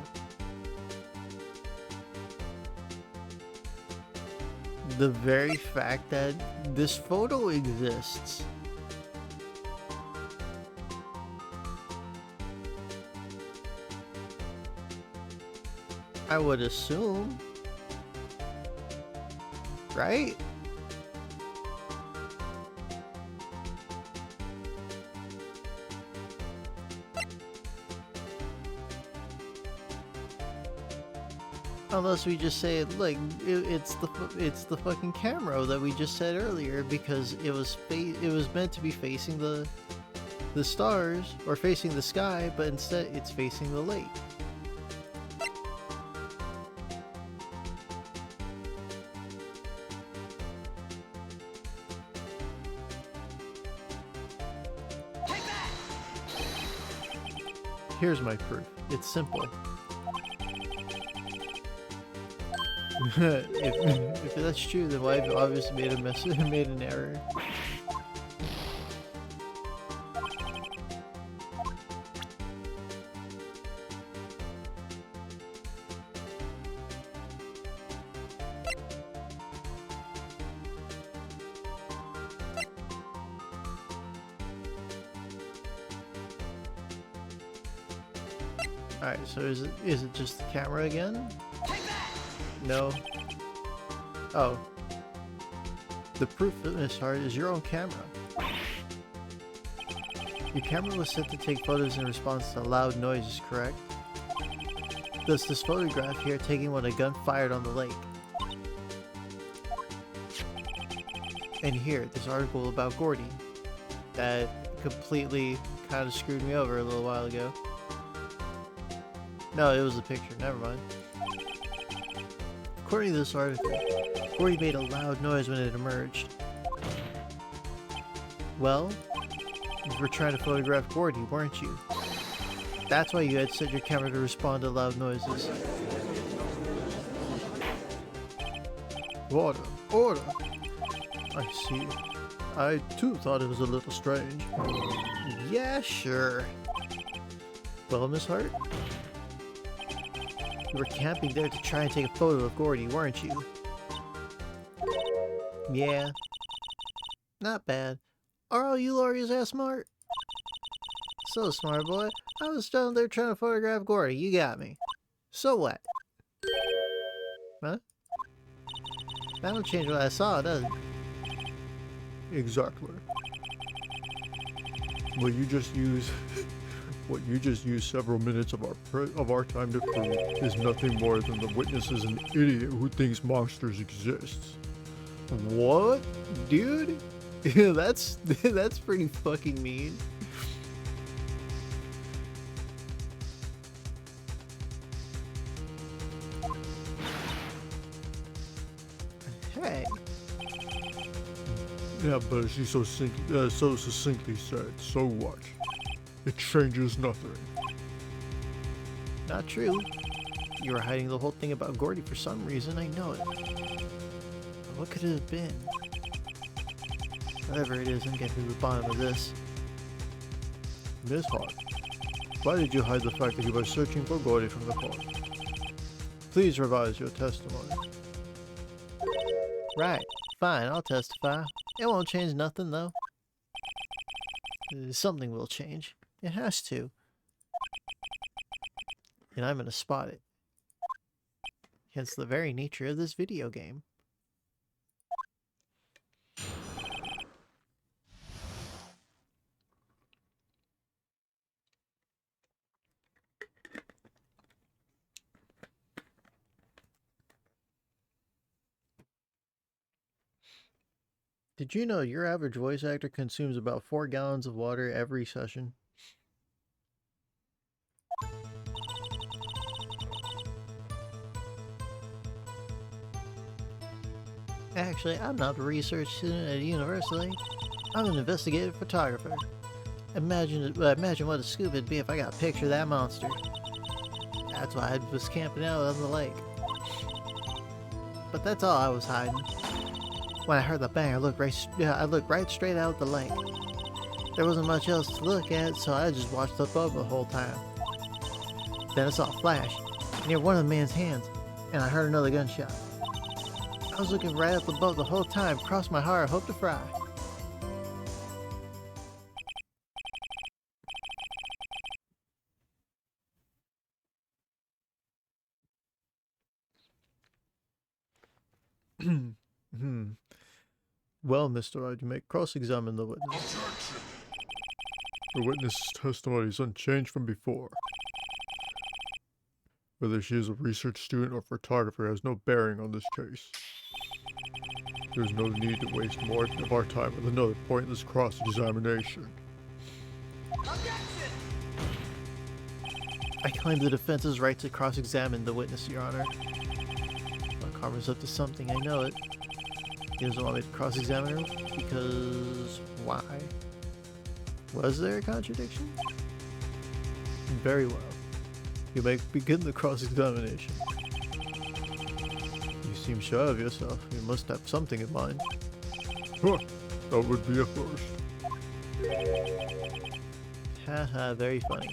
The very fact that this photo exists. I would assume. Right? Unless we just say it like it's the fucking camera that we just said earlier, because it was meant to be facing the stars or facing the sky, but instead it's facing the lake. Here's my proof. It's simple. if that's true, then I've obviously made made an error. Alright, so is it just the camera again? No. Oh. The proof of this heart is your own camera. Your camera was set to take photos in response to loud noises, correct? Thus, this photograph here taken when a gun fired on the lake. And here, this article about Gordy that completely kind of screwed me over a little while ago. No, it was a picture. Never mind. According to this article, Gordy made a loud noise when it emerged. Well, you were trying to photograph Gordy, weren't you? That's why you had set your camera to respond to loud noises. Order, order. I see. I too thought it was a little strange. Yeah, sure. Well, Miss Hart? You were camping there to try and take a photo of Gordy, weren't you? Yeah. Not bad. Are all you lawyers that smart? So smart, boy. I was down there trying to photograph Gordy. You got me. So what? Huh? That don't change what I saw, does it? Exactly. Well, you just use what you just used several minutes of our time to prove is nothing more than the witness is an idiot who thinks monsters exist. What? Dude? that's pretty fucking mean. Hey. Yeah, but as she so succinctly said, so what? It changes nothing. Not true. You were hiding the whole thing about Gordy for some reason, I know it. But what could it have been? Whatever it is, I'm getting to the bottom of this. Miss Hart, why did you hide the fact that you were searching for Gordy from the court? Please revise your testimony. Right. Fine, I'll testify. It won't change nothing, though. Something will change. It has to. And I'm gonna spot it. Hence the very nature of this video game. Did you know your average voice actor consumes about 4 gallons of water every session? Actually, I'm not a research student at a university. I'm an investigative photographer. Imagine what a scoop it'd be if I got a picture of that monster. That's why I was camping out on the lake. But that's all I was hiding. When I heard the bang, I looked right straight out at the lake. There wasn't much else to look at, so I just watched above the whole time. Then I saw a flash near one of the man's hands, and I heard another gunshot. I was looking right at the boat the whole time, crossed my heart, hope to fry. Well, Mr. Wright, you may cross-examine the witness. The witness's testimony is unchanged from before. Whether she is a research student or photographer has no bearing on this case. There's no need to waste more of our time with another pointless cross-examination. I claim the defense's right to cross-examine the witness, Your Honor. Well, Carver's up to something, I know it. He doesn't want me to cross-examine her because... why? Was there a contradiction? Very well. You may begin the cross-examination. You seem sure of yourself. You must have something in mind. Huh, that would be a first. Haha, very funny.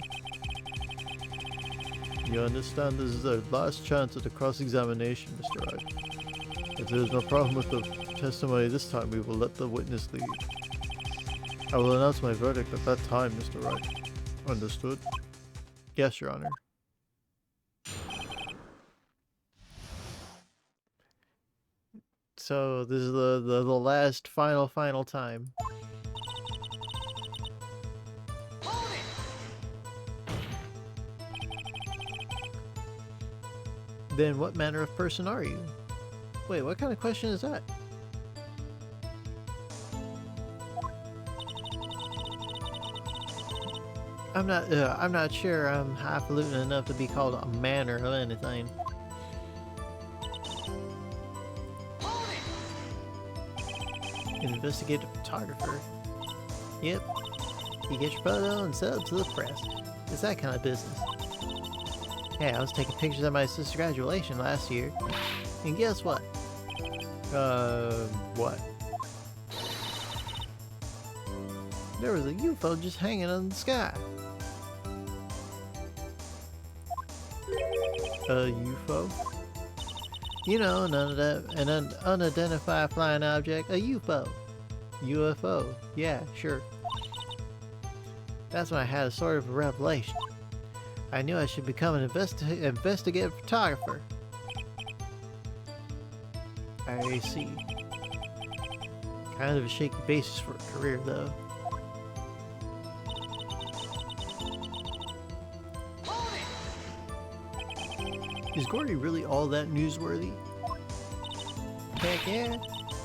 You understand this is our last chance at the cross-examination, Mr. Wright. If there is no problem with the testimony this time, we will let the witness leave. I will announce my verdict at that time, Mr. Wright. Understood? Yes, Your Honor. So, this is the last final time. Then what manner of person are you? Wait, what kind of question is that? I'm not sure I'm highfalutin enough to be called a man or anything. An investigative photographer. Yep. You get your photo and sell it to the press. It's that kind of business. Hey, I was taking pictures of my sister's graduation last year. And guess what? What? There was a UFO just hanging in the sky. A UFO? You know, an unidentified flying object. A UFO. UFO. Yeah, sure. That's when I had a sort of a revelation. I knew I should become an investigative photographer. I see. Kind of a shaky basis for a career, though. Is Gordy really all that newsworthy? Heck yeah,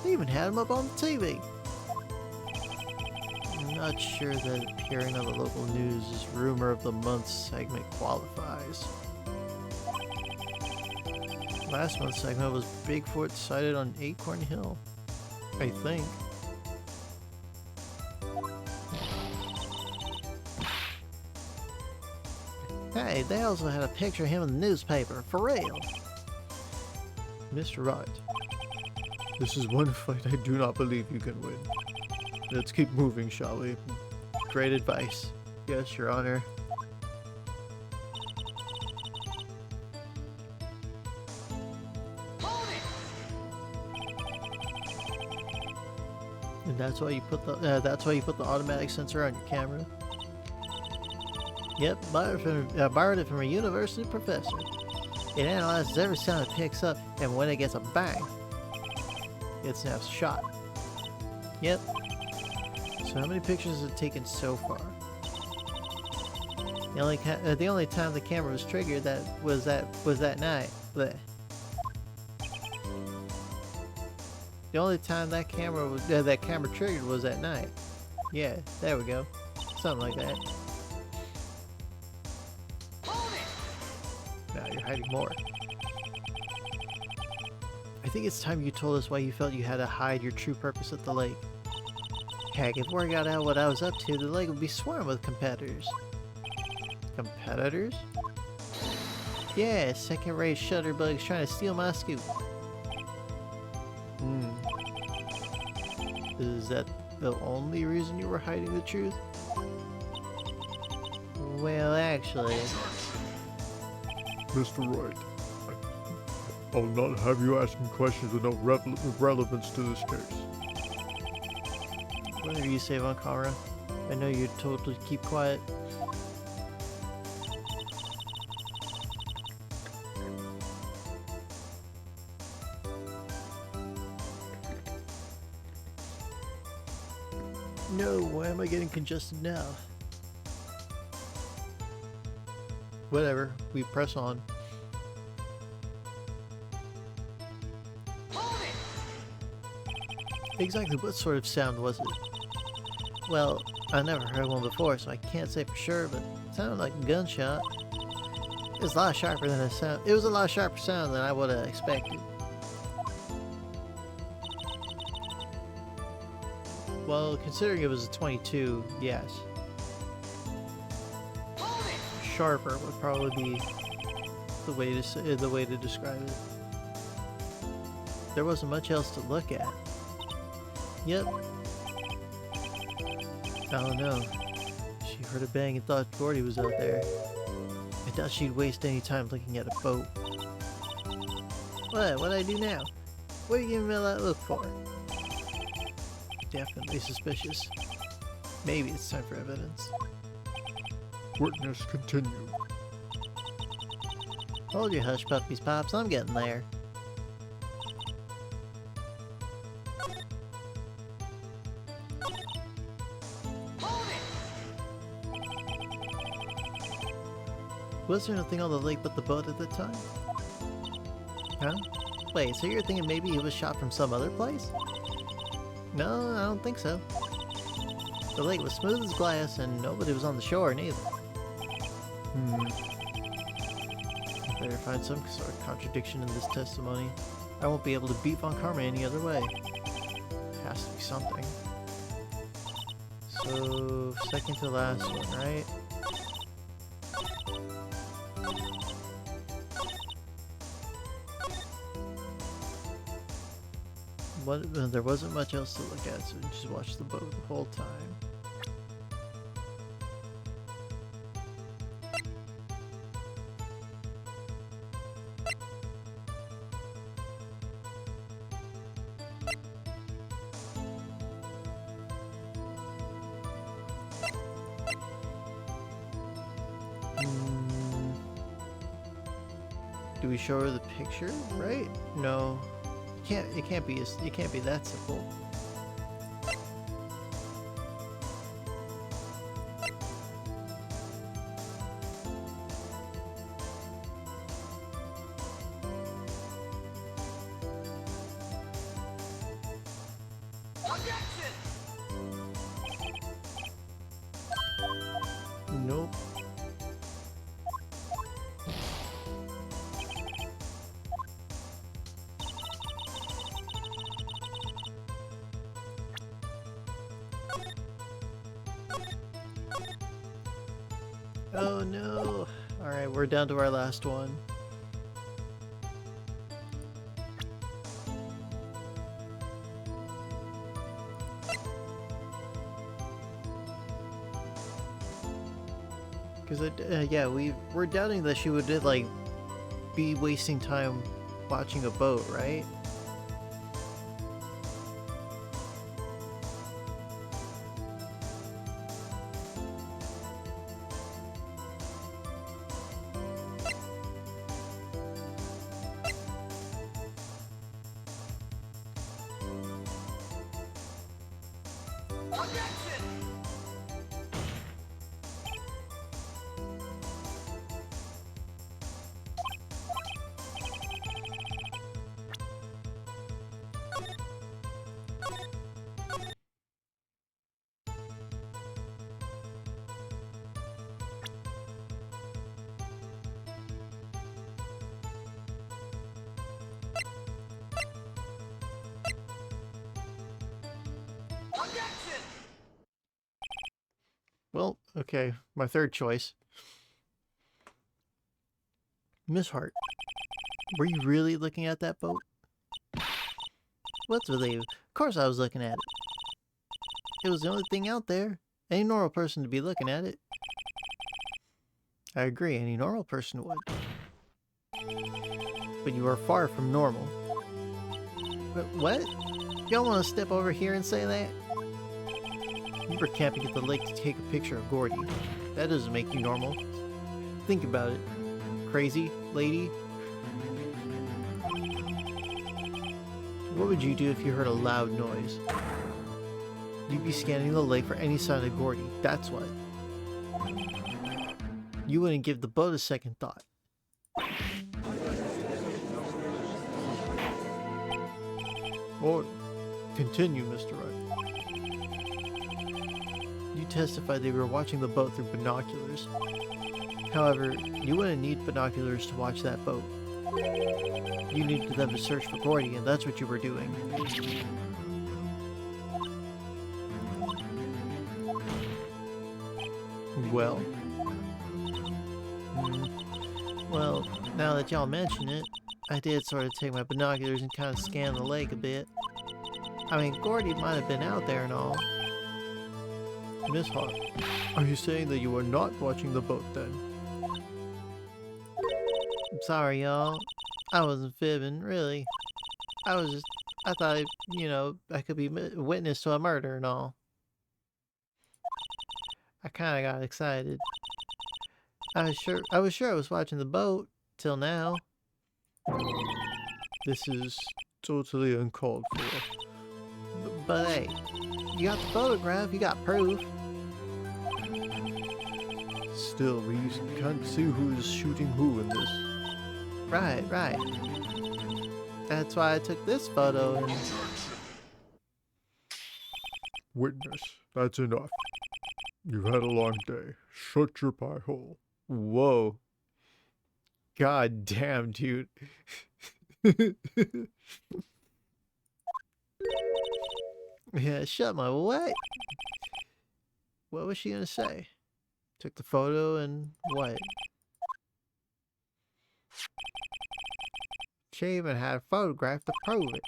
they even had him up on the TV. I'm not sure that appearing on the local news' Rumor of the Month segment qualifies. Last month's segment was Bigfoot sighted on Acorn Hill, I think. Hey, they also had a picture of him in the newspaper, for real. Mr. Wright, this is one fight I do not believe you can win. Let's keep moving, shall we? Great advice. Yes, Your Honor. And that's why you put the automatic sensor on your camera. Yep, borrowed it from a university professor. It analyzes every sound it picks up, and when it gets a bang, it snaps a shot. Yep. So how many pictures has it taken so far? The only time the camera was triggered was that night. Blech. The only time that camera triggered was at night. Yeah, there we go. Something like that. Now you're hiding more. I think it's time you told us why you felt you had to hide your true purpose at the lake. Heck, if word got out what I was up to, the lake would be swarming with competitors. Competitors? Yeah, second-rate shutterbugs trying to steal my scoop. Is that the only reason you were hiding the truth? Well, actually... Mr. Wright, I'll not have you asking questions with no relevance to this case. Whatever you say, Von Kara. I know you're told to keep quiet. No, why am I getting congested now? Whatever, we press on. Exactly what sort of sound was it? Well, I never heard one before, so I can't say for sure, but it sounded like a gunshot. It was a lot sharper than a sound. It was a lot sharper sound than I would have expected. Well, considering it was a 22, yes. Sharper would probably be the way to describe it. There wasn't much else to look at. Yep. I don't know. She heard a bang and thought Gordy was out there. I doubt she'd waste any time looking at a boat. What'd I do now? What are you giving me that look for? Definitely suspicious. Maybe it's time for evidence. Witness continue. Hold your hush puppies, Pops. I'm getting there. Was there nothing on the lake but the boat at the time? Huh? Wait, so you're thinking maybe he was shot from some other place? No, I don't think so. The lake was smooth as glass and nobody was on the shore neither. I better find some sort of contradiction in this testimony. I won't be able to beat Von Karma any other way. Has to be something. So, second to last one, right? There wasn't much else to look at, so we just watched the boat the whole time. Do we show her the picture, right? No. It can't be that simple. Nope. Oh no! Alright, we're down to our last one. Because yeah, we're doubting that she would like be wasting time watching a boat, right? Well, okay, my third choice. Miss Hart, were you really looking at that boat? What's with you? Of course I was looking at it. It was the only thing out there. Any normal person to be looking at it. I agree, any normal person would. But you are far from normal. But what? Y'all want to step over here and say that? You were camping at the lake to take a picture of Gordy. That doesn't make you normal. Think about it. Crazy lady? What would you do if you heard a loud noise? You'd be scanning the lake for any sign of Gordy, that's what. You wouldn't give the boat a second thought. Or continue, Mr. Wright. You testified they were watching the boat through binoculars. However, you wouldn't need binoculars to watch that boat. You needed them to search for Gordy, and that's what you were doing. Well? Well, now that y'all mention it, I did sort of take my binoculars and kind of scan the lake a bit. I mean, Gordy might have been out there and all. Miss Hart, are you saying that you were not watching the boat then? I'm sorry, y'all. I wasn't fibbing, really. I thought, you know, I could be witness to a murder and all. I kind of got excited. I was sure I was watching the boat till now. This is totally uncalled for. But hey, you got the photograph, you got proof. Still, we can't see who is shooting who in this. Right. That's why I took this photo and... Witness, that's enough. You've had a long day. Shut your pie hole. Whoa. God damn, dude. Yeah, shut my what? What was she gonna say? Took the photo and what? She even had a photograph to prove it.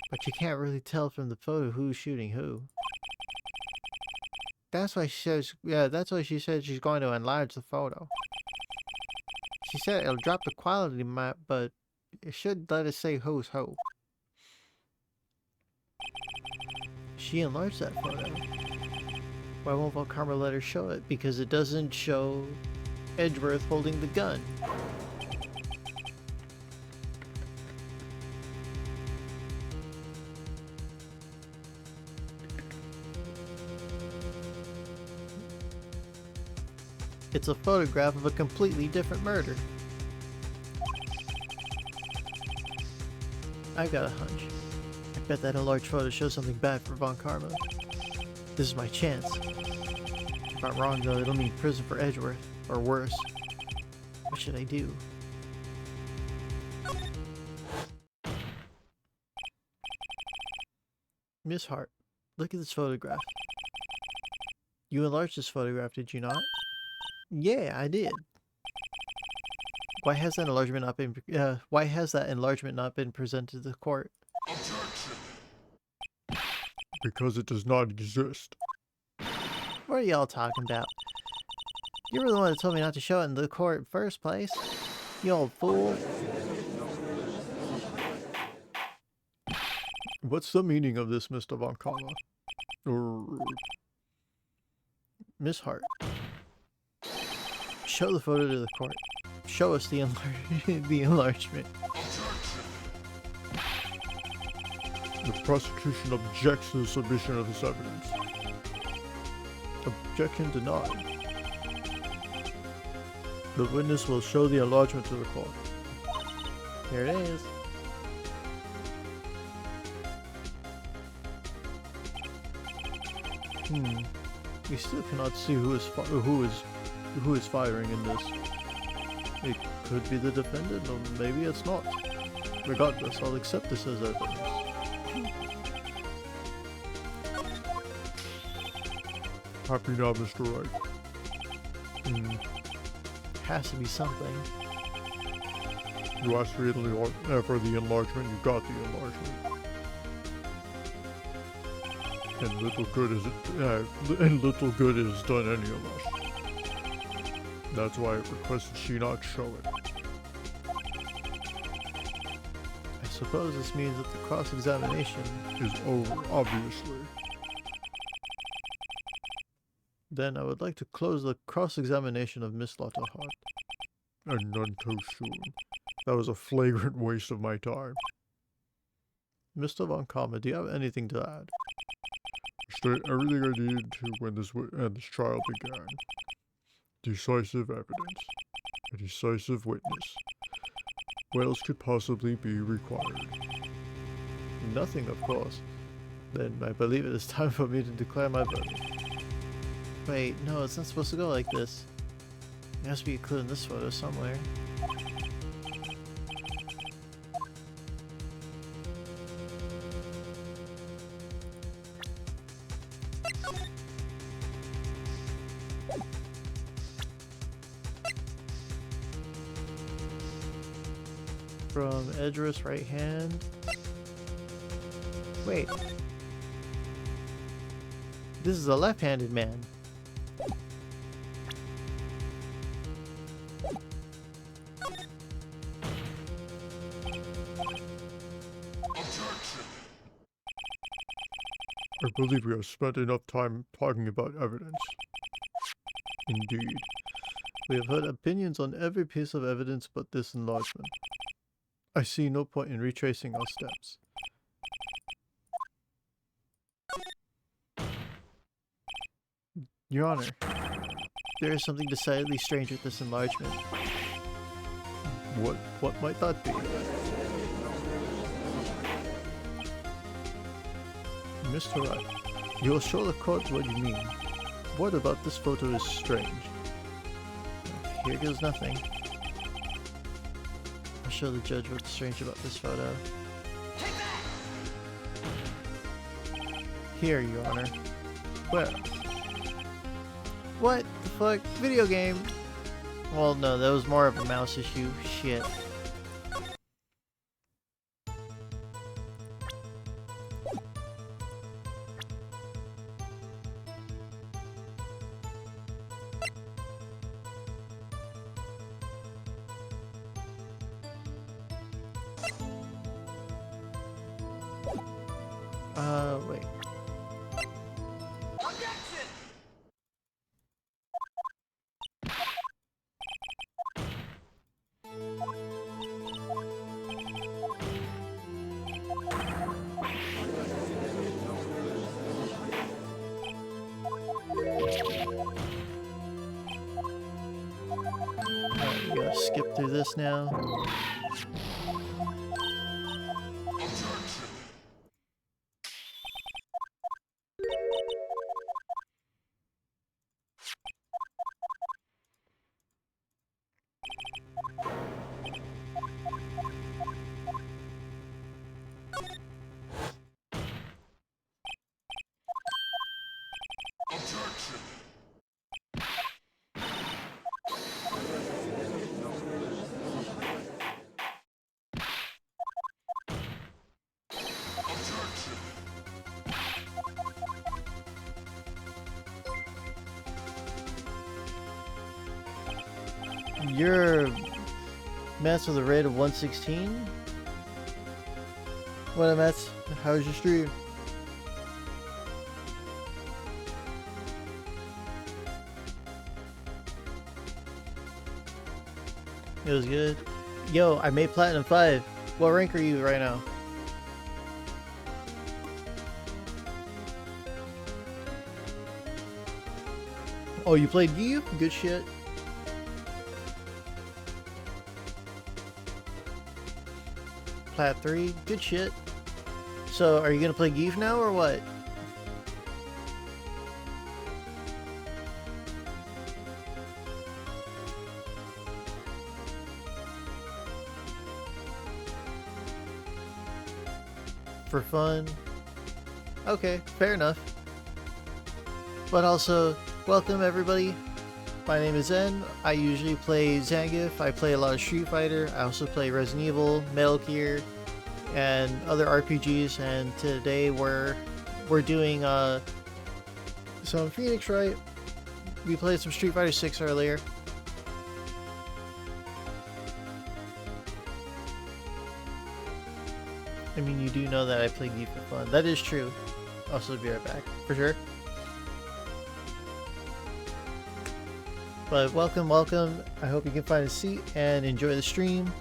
But you can't really tell from the photo who's shooting who. That's why she says, yeah, that's why she said she's going to enlarge the photo. She said it'll drop the quality map, but it should let us say who's who. She enlarged that photo. Why won't Volkarma let her show it? Because it doesn't show Edgeworth holding the gun. It's a photograph of a completely different murder. I've got a hunch. I bet that enlarged photo shows something bad for Von Karma. This is my chance. If I'm wrong though, it'll mean prison for Edgeworth, or worse. What should I do? Miss Hart, look at this photograph. You enlarged this photograph, did you not? Yeah, I did. Why has that enlargement not been presented to the court? Because it does not exist. What are y'all talking about? You were the one that told me not to show it in the court in the first place. You old fool. What's the meaning of this, Mr. Von Karma? Miss Hart. Show the photo to the court. Show us the enlargement. The prosecution objects to the submission of this evidence. Objection denied. The witness will show the enlargement to the court. Here it is. We still cannot see who is firing in this. It could be the defendant, or maybe it's not. Regardless, I'll accept this as evidence. Happy now, Mr. Wright. Has to be something. You asked for the enlargement, you got the enlargement. And little good is done any of us. That's why I requested she not show it. I suppose this means that the cross-examination is over, obviously. Then I would like to close the cross-examination of Miss Lotta Hart. And none too soon. That was a flagrant waste of my time. Mr. Von Karma, do you have anything to add? demonstrate everything I needed to when this trial began. Decisive evidence. A decisive witness. What else could possibly be required? Nothing, of course. Then I believe it is time for me to declare my verdict. Wait, no, it's not supposed to go like this. There has to be a clue in this photo somewhere. From Edgeworth's right hand. Wait. This is a left-handed man. I believe we have spent enough time talking about evidence. Indeed. We have heard opinions on every piece of evidence but this enlargement. I see no point in retracing our steps. Your Honor, there is something decidedly strange with this enlargement. What might that be? Mr. Wright, you will show the court what you mean. What about this photo is strange? Here goes nothing. I'll show the judge what's strange about this photo. Here, Your Honor. Where? What the fuck? Video game? Well, no, that was more of a mouse issue. Shit. Wait. Alright, we gotta skip through this now. You're Mats with a rate of 116? What up, Mats? How's your stream? It was good. Yo, I made Platinum 5. What rank are you right now? Oh, you played Yu? Good shit. Plat 3, good shit. So, are you gonna play Geef now or what? For fun? Okay, fair enough. But also, welcome everybody. My name is Zen. I usually play Zangief. I play a lot of Street Fighter. I also play Resident Evil, Metal Gear, and other RPGs. And today we're doing some Phoenix Wright. We played some Street Fighter 6 earlier. I mean, you do know that I play Geek for fun. That is true. I'll still be right back, for sure. But welcome, welcome. I hope you can find a seat and enjoy the stream.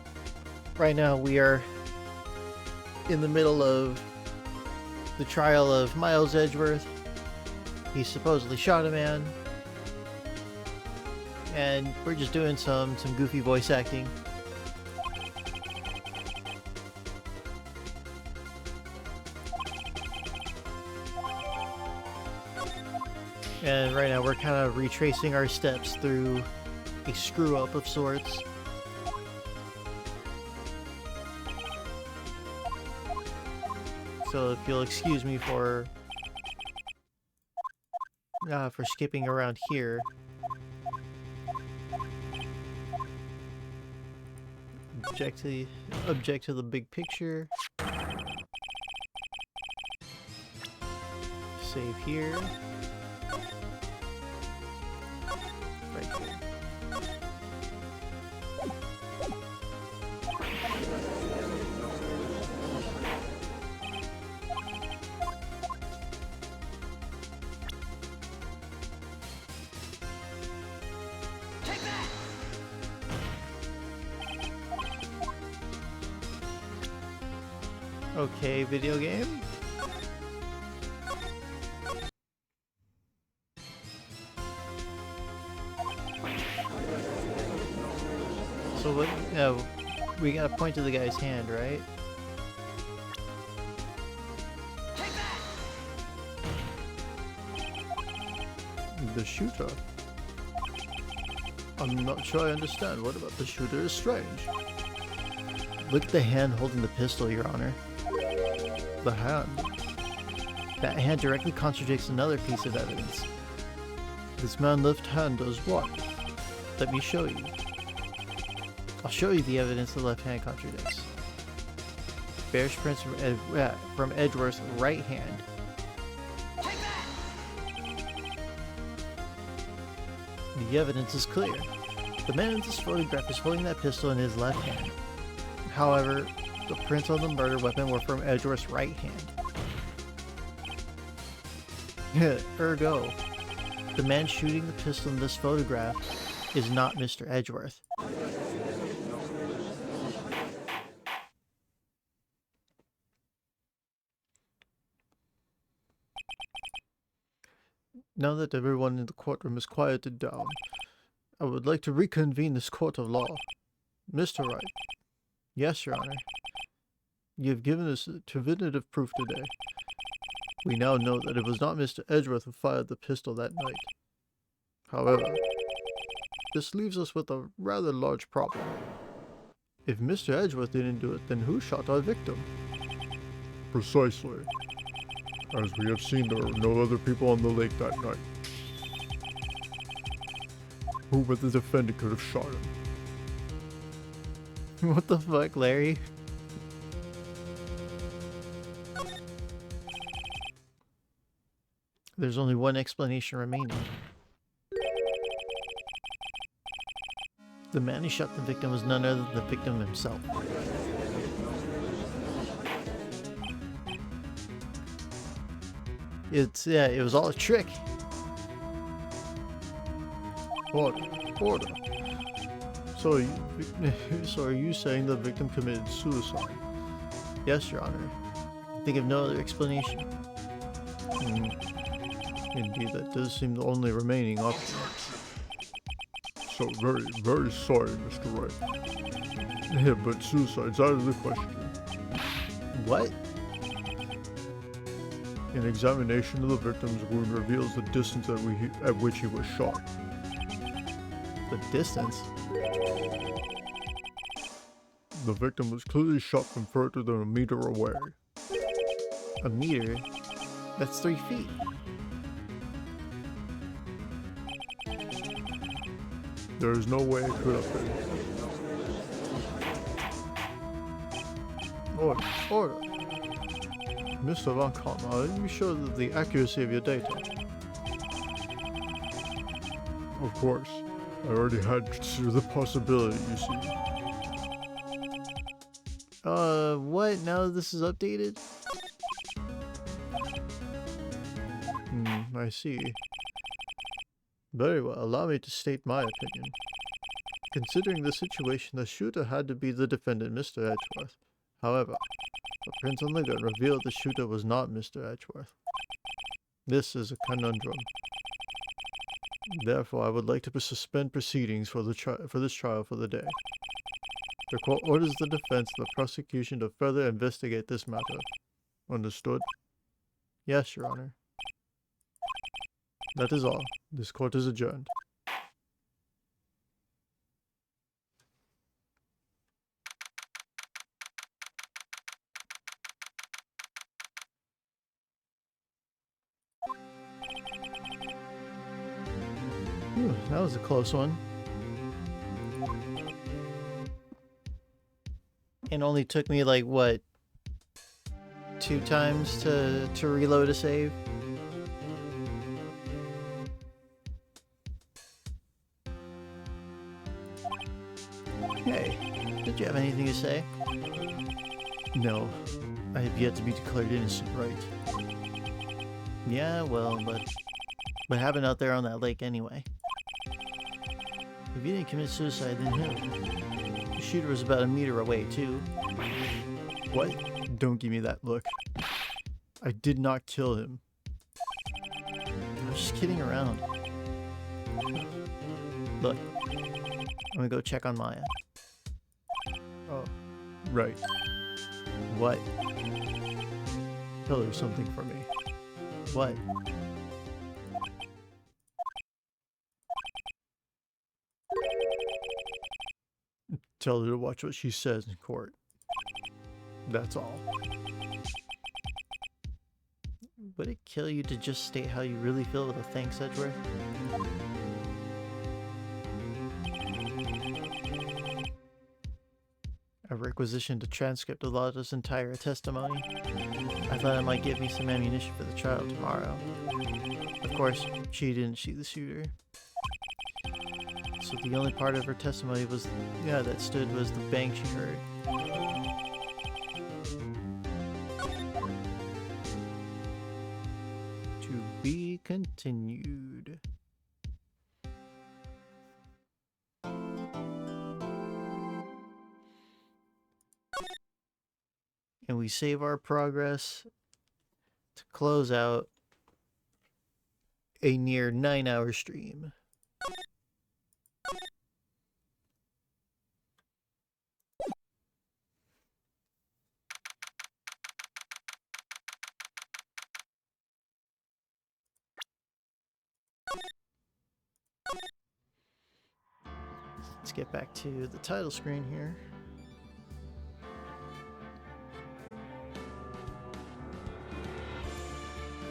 Right now we are in the middle of the trial of Miles Edgeworth. He supposedly shot a man. And we're just doing some goofy voice acting. And right now we're kind of retracing our steps through a screw-up of sorts. So if you'll excuse me for skipping around here. Object to the big picture. Save here. Right here. Okay, video game. So what? No, we gotta point to the guy's hand, right? The shooter? I'm not sure I understand. What about the shooter is strange? Look at the hand holding the pistol, Your Honor. The hand? That hand directly contradicts another piece of evidence. This man's left hand does what? Let me show you. I'll show you the evidence the left hand contradicts. Bears prints from Edgeworth's right hand. The evidence is clear. The man in this photograph is holding that pistol in his left hand. However, the prints on the murder weapon were from Edgeworth's right hand. Ergo, the man shooting the pistol in this photograph is not Mr. Edgeworth. Now that everyone in the courtroom is quieted down, I would like to reconvene this court of law. Mr. Wright. Yes, Your Honor. You have given us definitive proof today. We now know that it was not Mr. Edgeworth who fired the pistol that night. However, this leaves us with a rather large problem. If Mr. Edgeworth didn't do it, then who shot our victim? Precisely. As we have seen, there were no other people on the lake that night. Who but the defendant could have shot him? What the fuck, Larry? There's only one explanation remaining. The man who shot the victim was none other than the victim himself. It was all a trick. Order. So are you saying the victim committed suicide? Yes, Your Honor. Think of no other explanation. Indeed, that does seem the only remaining option. So very, very sorry, Mr. Wright. Yeah, but suicide's out of the question. What? An examination of the victim's wound reveals the distance at which he was shot. The distance? The victim was clearly shot from further than a meter away. A meter? That's 3 feet. There is no way it could have been. Order. Mr. Van Kamp, are you sure of the accuracy of your data? Of course. I already had considered the possibility, you see. What? Now that this is updated? I see. Very well, allow me to state my opinion. Considering the situation, the shooter had to be the defendant, Mr. Edgeworth. However, the prints on the gun revealed the shooter was not Mr. Edgeworth. This is a conundrum. Therefore, I would like to suspend proceedings for this trial for the day. The court orders the defense and the prosecution to further investigate this matter. Understood? Yes, Your Honor. That is all. This court is adjourned. Whew, that was a close one. It only took me like what, 2 times to reload a save. Hey, did you have anything to say? No, I have yet to be declared innocent, right? Yeah, well, but what happened out there on that lake anyway? If you didn't commit suicide, then who? The shooter was about a meter away, too. What? Don't give me that look. I did not kill him. I was just kidding around. Look, I'm gonna go check on Maya. Oh, right. What? Tell her something for me. What? Tell her to watch what she says in court. That's all. Would it kill you to just state how you really feel with a thanks, Edgeworth? I requisitioned a transcript of Lada's entire testimony. I thought it might give me some ammunition for the trial tomorrow. Of course, she didn't shoot the shooter. So the only part of her testimony was, that stood was the bang she heard. To be continued. And we save our progress to close out a near 9-hour stream. Let's get back to the title screen here.